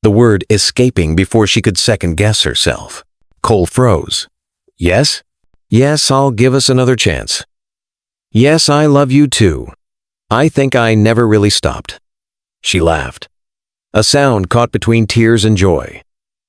the word escaping before she could second-guess herself. Cole froze. Yes? Yes, I'll give us another chance. Yes, I love you too. I think I never really stopped. She laughed. A sound caught between tears and joy.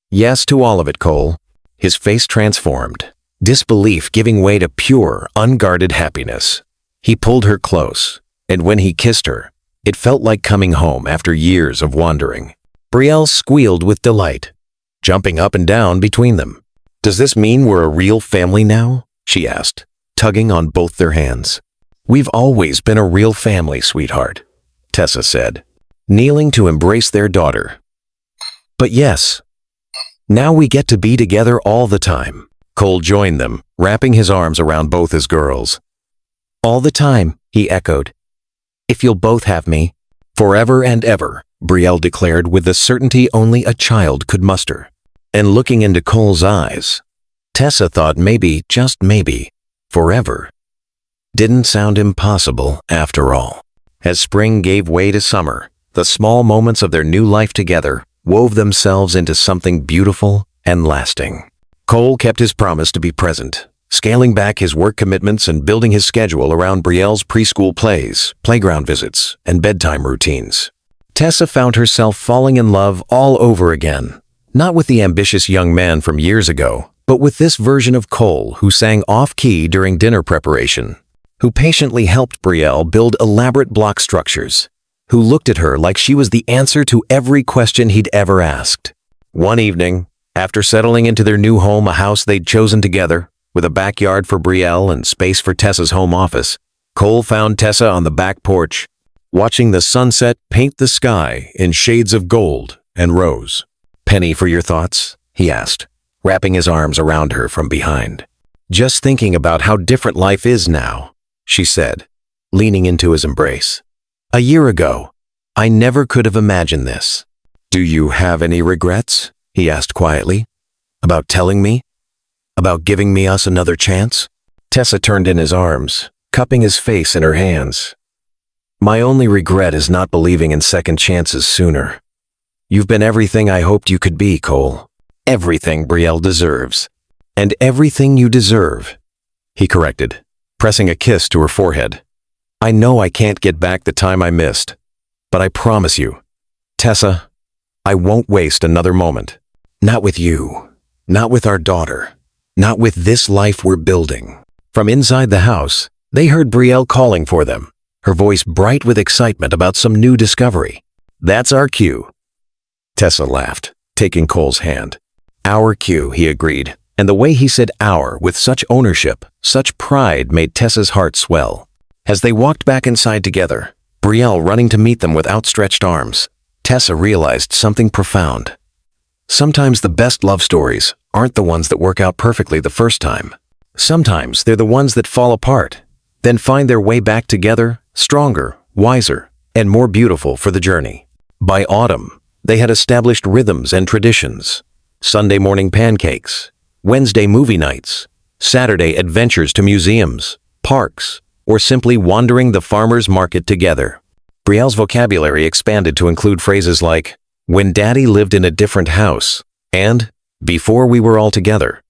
Yes to all of it, Cole. His face transformed, disbelief giving way to pure, unguarded happiness. He pulled her close, and when he kissed her, it felt like coming home after years of wandering. Brielle squealed with delight, jumping up and down between them. Does this mean we're a real family now? She asked, tugging on both their hands. We've always been a real family, sweetheart, Tessa said, kneeling to embrace their daughter. But yes, now we get to be together all the time. Cole joined them, wrapping his arms around both his girls. All the time, he echoed. If you'll both have me. Forever and ever, Brielle declared with the certainty only a child could muster. And looking into Cole's eyes, Tessa thought maybe, just maybe, forever didn't sound impossible after all. As spring gave way to summer, the small moments of their new life together wove themselves into something beautiful and lasting. Cole kept his promise to be present, scaling back his work commitments and building his schedule around Brielle's preschool plays, playground visits, and bedtime routines. Tessa found herself falling in love all over again, not with the ambitious young man from years ago, but with this version of Cole who sang off-key during dinner preparation, who patiently helped Brielle build elaborate block structures, who looked at her like she was the answer to every question he'd ever asked. One evening, after settling into their new home, a house they'd chosen together, with a backyard for Brielle and space for Tessa's home office, Cole found Tessa on the back porch, watching the sunset paint the sky in shades of gold and rose. Penny for your thoughts? He asked, wrapping his arms around her from behind. Just thinking about how different life is now, she said, leaning into his embrace. A year ago, I never could have imagined this. Do you have any regrets? He asked quietly. About telling me? About giving me us another chance? Tessa turned in his arms, cupping his face in her hands. My only regret is not believing in second chances sooner. You've been everything I hoped you could be, Cole. Everything Brielle deserves. And everything you deserve, he corrected, pressing a kiss to her forehead. I know I can't get back the time I missed, but I promise you, Tessa, I won't waste another moment. Not with you, not with our daughter, not with this life we're building. From inside the house, they heard Brielle calling for them, her voice bright with excitement about some new discovery. That's our cue. Tessa laughed, taking Cole's hand. Our cue, he agreed, and the way he said our with such ownership, such pride made Tessa's heart swell. As they walked back inside together, Brielle running to meet them with outstretched arms, Tessa realized something profound. Sometimes the best love stories aren't the ones that work out perfectly the first time. Sometimes they're the ones that fall apart, then find their way back together, stronger, wiser, and more beautiful for the journey. By autumn, they had established rhythms and traditions. Sunday morning pancakes, Wednesday movie nights, Saturday adventures to museums, parks, or simply wandering the farmer's market together. Brielle's vocabulary expanded to include phrases like, when Daddy lived in a different house, and before we were all together,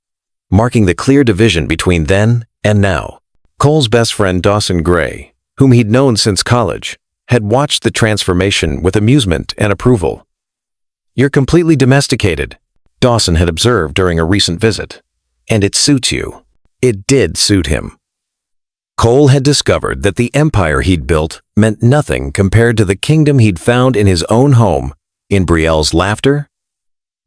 marking the clear division between then and now. Cole's best friend Dawson Gray, whom he'd known since college, had watched the transformation with amusement and approval. You're completely domesticated, Dawson had observed during a recent visit, and it suits you. It did suit him. Cole had discovered that the empire he'd built meant nothing compared to the kingdom he'd found in his own home, in Brielle's laughter,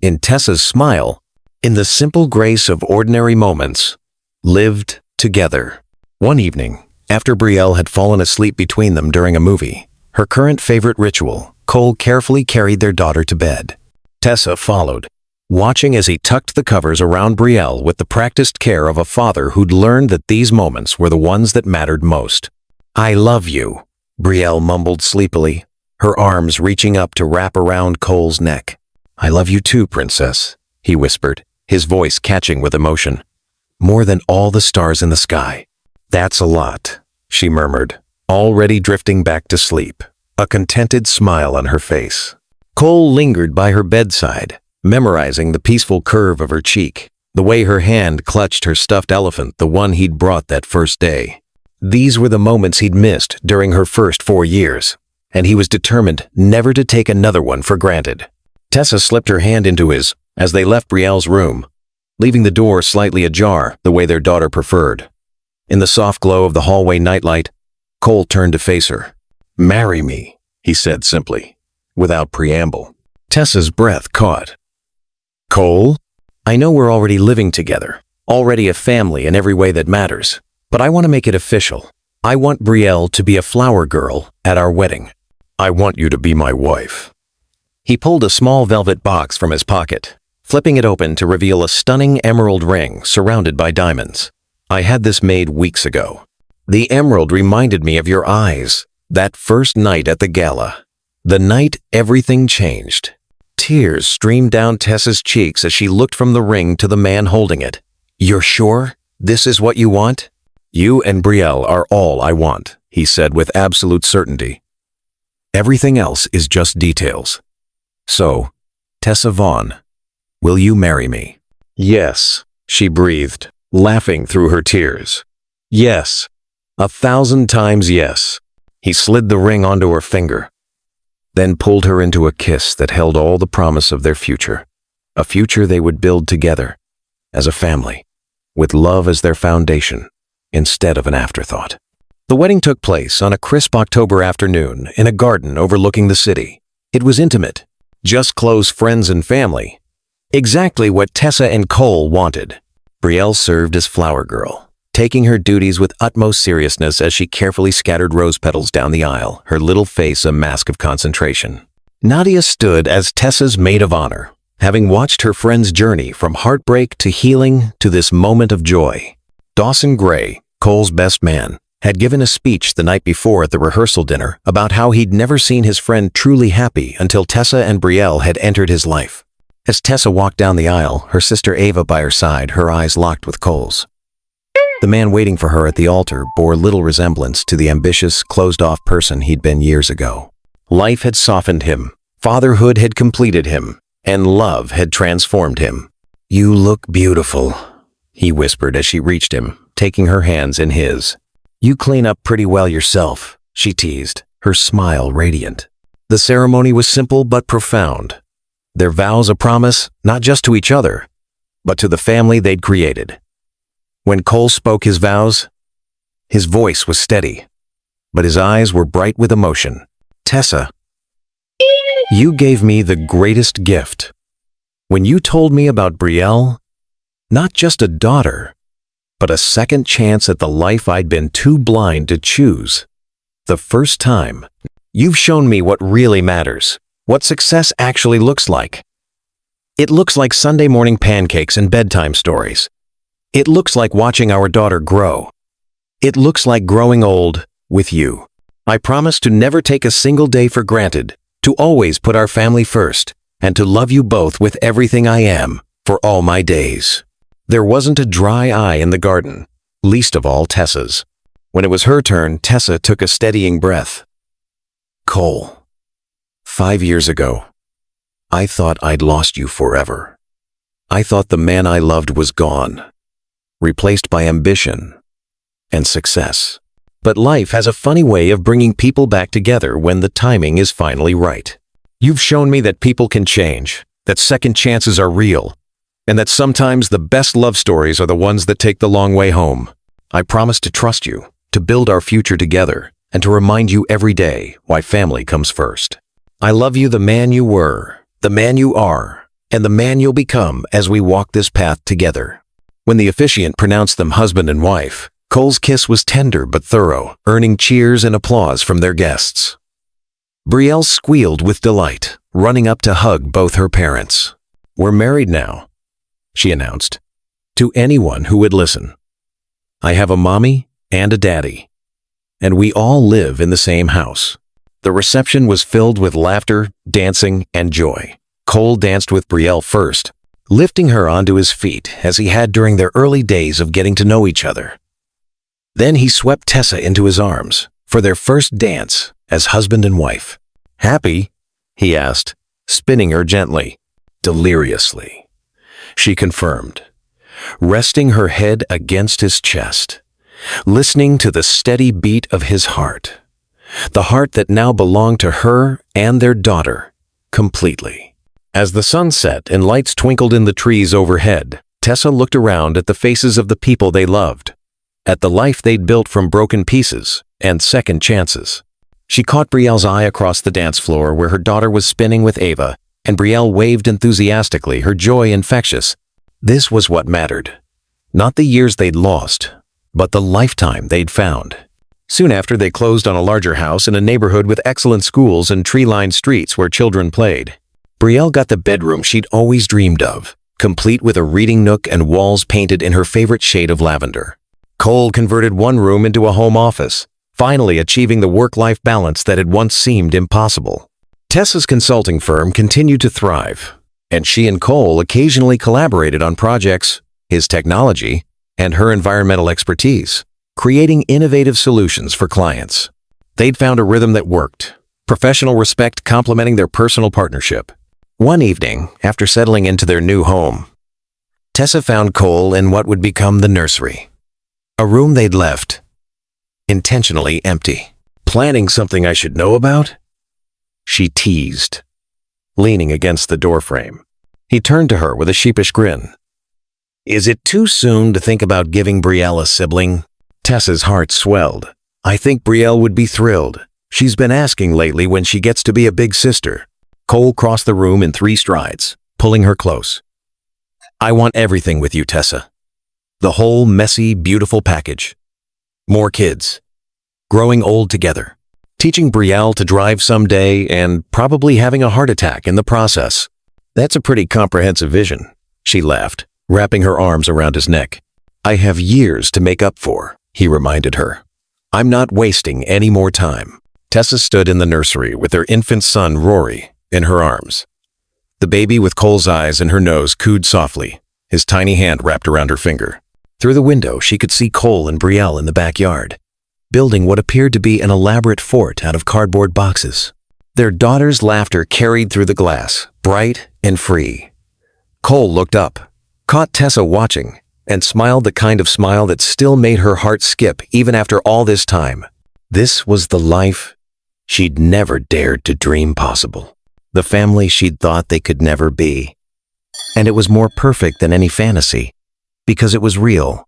in Tessa's smile, in the simple grace of ordinary moments, lived together. One evening, after Brielle had fallen asleep between them during a movie, her current favorite ritual, Cole carefully carried their daughter to bed. Tessa followed, watching as he tucked the covers around Brielle with the practiced care of a father who'd learned that these moments were the ones that mattered most. "I love you," Brielle mumbled sleepily, her arms reaching up to wrap around Cole's neck. "I love you too, princess," he whispered, his voice catching with emotion. "More than all the stars in the sky." "That's a lot," she murmured, already drifting back to sleep, a contented smile on her face. Cole lingered by her bedside, memorizing the peaceful curve of her cheek, the way her hand clutched her stuffed elephant, the one he'd brought that first day. These were the moments he'd missed during her first 4 years, and he was determined never to take another one for granted. Tessa slipped her hand into his as they left Brielle's room, leaving the door slightly ajar the way their daughter preferred. In the soft glow of the hallway nightlight, Cole turned to face her. "Marry me," he said simply, without preamble. Tessa's breath caught. "Cole, I know we're already living together, already a family in every way that matters, but I want to make it official. I want Brielle to be a flower girl at our wedding. I want you to be my wife." He pulled a small velvet box from his pocket, flipping it open to reveal a stunning emerald ring surrounded by diamonds. "I had this made weeks ago. The emerald reminded me of your eyes, that first night at the gala. The night everything changed." Tears streamed down Tessa's cheeks as she looked from the ring to the man holding it. "You're sure this is what you want?" "You and Brielle are all I want," he said with absolute certainty. "Everything else is just details. So, Tessa Vaughn, will you marry me?" "Yes," she breathed, laughing through her tears. "Yes, 1,000 times yes." He slid the ring onto her finger, then pulled her into a kiss that held all the promise of their future, a future they would build together, as a family, with love as their foundation, instead of an afterthought. The wedding took place on a crisp October afternoon in a garden overlooking the city. It was intimate, just close friends and family, exactly what Tessa and Cole wanted. Brielle served as flower girl, taking her duties with utmost seriousness as she carefully scattered rose petals down the aisle, her little face a mask of concentration. Nadia stood as Tessa's maid of honor, having watched her friend's journey from heartbreak to healing to this moment of joy. Dawson Gray, Cole's best man, had given a speech the night before at the rehearsal dinner about how he'd never seen his friend truly happy until Tessa and Brielle had entered his life. As Tessa walked down the aisle, her sister Ava by her side, her eyes locked with Cole's. The man waiting for her at the altar bore little resemblance to the ambitious, closed-off person he'd been years ago. Life had softened him, fatherhood had completed him, and love had transformed him. "You look beautiful," he whispered as she reached him, taking her hands in his. "You clean up pretty well yourself," she teased, her smile radiant. The ceremony was simple but profound. Their vows a promise, not just to each other, but to the family they'd created. When Cole spoke his vows, his voice was steady, but his eyes were bright with emotion. "Tessa, you gave me the greatest gift. When you told me about Brielle, not just a daughter, but a second chance at the life I'd been too blind to choose. The first time, you've shown me what really matters, what success actually looks like. It looks like Sunday morning pancakes and bedtime stories. It looks like watching our daughter grow. It looks like growing old with you. I promise to never take a single day for granted, to always put our family first, and to love you both with everything I am, for all my days." There wasn't a dry eye in the garden, least of all Tessa's. When it was her turn, Tessa took a steadying breath. "Cole, 5 years ago, I thought I'd lost you forever. I thought the man I loved was gone, replaced by ambition and success. But life has a funny way of bringing people back together when the timing is finally right. You've shown me that people can change, that second chances are real, and that sometimes the best love stories are the ones that take the long way home. I promise to trust you, to build our future together, and to remind you every day why family comes first. I love you the man you were, the man you are, and the man you'll become as we walk this path together." When the officiant pronounced them husband and wife, Cole's kiss was tender but thorough, earning cheers and applause from their guests. Brielle squealed with delight, running up to hug both her parents. "We're married now," she announced, to anyone who would listen. "I have a mommy and a daddy, and we all live in the same house." The reception was filled with laughter, dancing, and joy. Cole danced with Brielle first, lifting her onto his feet as he had during their early days of getting to know each other. Then he swept Tessa into his arms for their first dance as husband and wife. "Happy?" he asked, spinning her gently. "Deliriously," she confirmed, resting her head against his chest, listening to the steady beat of his heart, the heart that now belonged to her and their daughter completely. As the sun set and lights twinkled in the trees overhead, Tessa looked around at the faces of the people they loved, at the life they'd built from broken pieces and second chances. She caught Brielle's eye across the dance floor where her daughter was spinning with Ava, and Brielle waved enthusiastically, her joy infectious. This was what mattered. Not the years they'd lost, but the lifetime they'd found. Soon after, they closed on a larger house in a neighborhood with excellent schools and tree-lined streets where children played. Brielle got the bedroom she'd always dreamed of, complete with a reading nook and walls painted in her favorite shade of lavender. Cole converted one room into a home office, finally achieving the work-life balance that had once seemed impossible. Tessa's consulting firm continued to thrive, and she and Cole occasionally collaborated on projects, his technology, and her environmental expertise, creating innovative solutions for clients. They'd found a rhythm that worked, professional respect complementing their personal partnership. One evening, after settling into their new home, Tessa found Cole in what would become the nursery, a room they'd left intentionally empty. "Planning something I should know about?" she teased, leaning against the doorframe. He turned to her with a sheepish grin. "Is it too soon to think about giving Brielle a sibling?" Tessa's heart swelled. "I think Brielle would be thrilled. She's been asking lately when she gets to be a big sister." Cole crossed the room in 3 strides, pulling her close. "I want everything with you, Tessa. The whole messy, beautiful package. More kids. Growing old together. Teaching Brielle to drive someday and probably having a heart attack in the process." "That's a pretty comprehensive vision," she laughed, wrapping her arms around his neck. "I have years to make up for," he reminded her. "I'm not wasting any more time." Tessa stood in the nursery with their infant son, Rory, in her arms. The baby with Cole's eyes and her nose cooed softly, his tiny hand wrapped around her finger. Through the window, she could see Cole and Brielle in the backyard, building what appeared to be an elaborate fort out of cardboard boxes. Their daughter's laughter carried through the glass, bright and free. Cole looked up, caught Tessa watching, and smiled the kind of smile that still made her heart skip even after all this time. This was the life she'd never dared to dream possible. The family she'd thought they could never be. And it was more perfect than any fantasy, because it was real,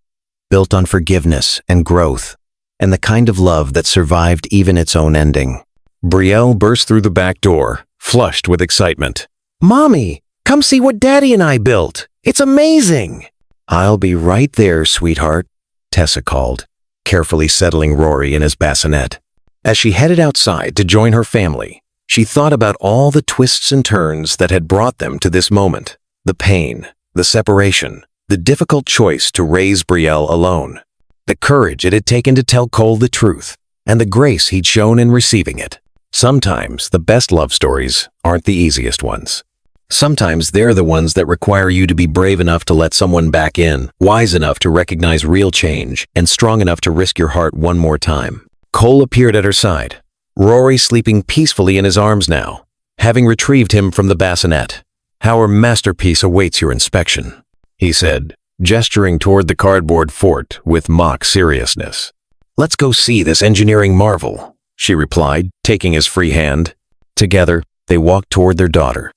built on forgiveness and growth, and the kind of love that survived even its own ending. Brielle burst through the back door, flushed with excitement. "Mommy, come see what Daddy and I built. It's amazing!" "I'll be right there, sweetheart," Tessa called, carefully settling Rory in his bassinet. As she headed outside to join her family, she thought about all the twists and turns that had brought them to this moment. The pain, the separation, the difficult choice to raise Brielle alone, the courage it had taken to tell Cole the truth, and the grace he'd shown in receiving it. Sometimes the best love stories aren't the easiest ones. Sometimes they're the ones that require you to be brave enough to let someone back in, wise enough to recognize real change, and strong enough to risk your heart one more time. Cole appeared at her side, Rory sleeping peacefully in his arms now, having retrieved him from the bassinet. "Our masterpiece awaits your inspection," he said, gesturing toward the cardboard fort with mock seriousness. "Let's go see this engineering marvel," she replied, taking his free hand. Together, they walked toward their daughter,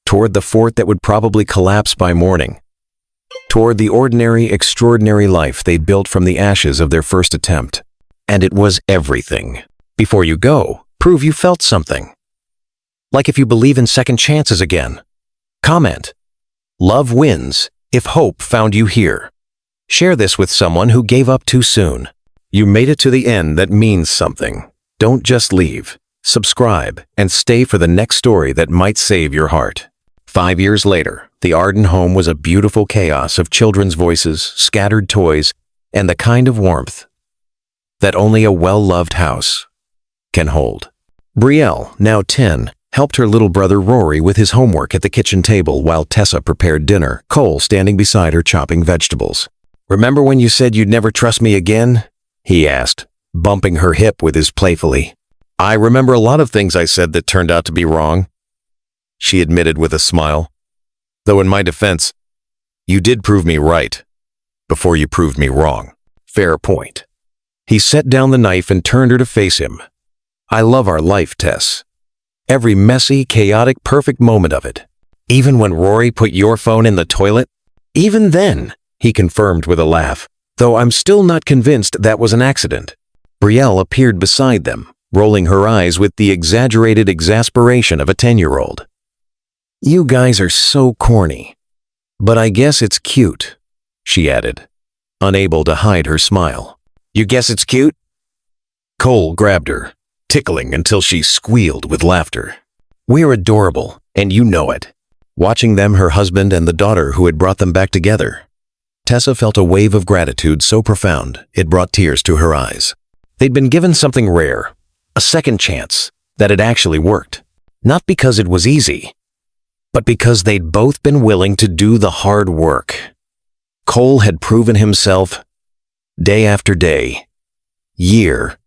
toward the fort that would probably collapse by morning, toward the ordinary, extraordinary life they'd built from the ashes of their first attempt. And it was everything. Before you go, prove you felt something. Like if you believe in second chances again. Comment, Love wins if hope found you here. Share this with someone who gave up too soon. You made it to the end. That means something. Don't just leave. Subscribe and stay for the next story that might save your heart. 5 years later, the Arden home was a beautiful chaos of children's voices, scattered toys, and the kind of warmth that only a well-loved house can hold. Brielle, now 10, helped her little brother Rory with his homework at the kitchen table while Tessa prepared dinner, Cole standing beside her chopping vegetables. "Remember when you said you'd never trust me again?" he asked, bumping her hip with his playfully. "I remember a lot of things I said that turned out to be wrong," she admitted with a smile. "Though in my defense, you did prove me right before you proved me wrong." Fair point. He set down the knife and turned her to face him. "I love our life, Tess. Every messy, chaotic, perfect moment of it. Even when Rory put your phone in the toilet? Even then," he confirmed with a laugh, "though I'm still not convinced that was an accident." Brielle appeared beside them, rolling her eyes with the exaggerated exasperation of a 10-year-old. "You guys are so corny. But I guess it's cute," she added, unable to hide her smile. "You guess it's cute?" Cole grabbed her, tickling until she squealed with laughter. "We're adorable, and you know it." Watching them, her husband and the daughter who had brought them back together, Tessa felt a wave of gratitude so profound it brought tears to her eyes. They'd been given something rare, a second chance, that had actually worked. Not because it was easy, but because they'd both been willing to do the hard work. Cole had proven himself day after day, year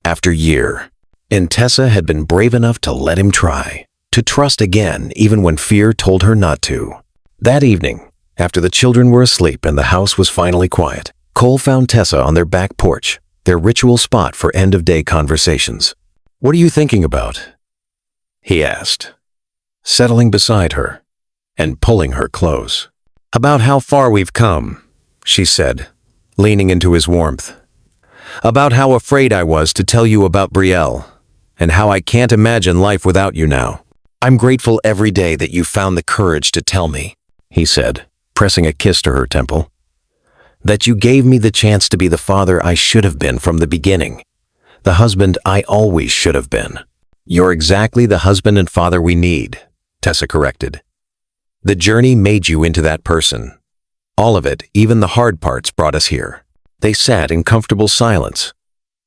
after year, and Tessa had been brave enough to let him try, to trust again even when fear told her not to. That evening, after the children were asleep and the house was finally quiet, Cole found Tessa on their back porch, their ritual spot for end-of-day conversations. "What are you thinking about?" he asked, settling beside her and pulling her close. "About how far we've come," she said, leaning into his warmth. "About how afraid I was to tell you about Brielle, and how I can't imagine life without you now. I'm grateful every day that you found the courage to tell me," he said, pressing a kiss to her temple. "That you gave me the chance to be the father I should have been from the beginning, the husband I always should have been." "You're exactly the husband and father we need," Tessa corrected. "The journey made you into that person. All of it, even the hard parts, brought us here." They sat in comfortable silence,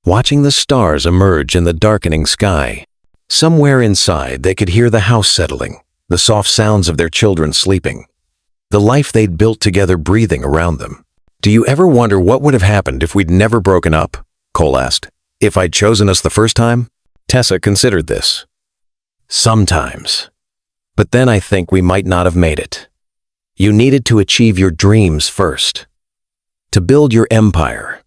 watching the stars emerge in the darkening sky. Somewhere inside, they could hear the house settling, the soft sounds of their children sleeping, the life they'd built together breathing around them. "Do you ever wonder what would have happened if we'd never broken up?" Cole asked. "If I'd chosen us the first time?" Tessa considered this. "Sometimes. But then I think we might not have made it. You needed to achieve your dreams first, to build your empire,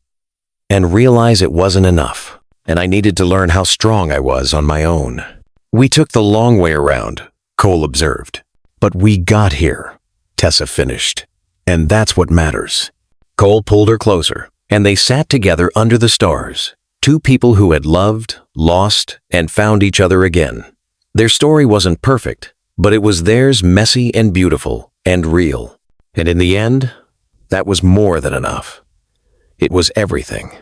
and realize it wasn't enough. And I needed to learn how strong I was on my own. We took the long way around," Cole observed. "But we got here," Tessa finished. "And that's what matters." Cole pulled her closer, and they sat together under the stars, two people who had loved, lost, and found each other again. Their story wasn't perfect, but it was theirs, messy and beautiful and real. And in the end, that was more than enough. It was everything.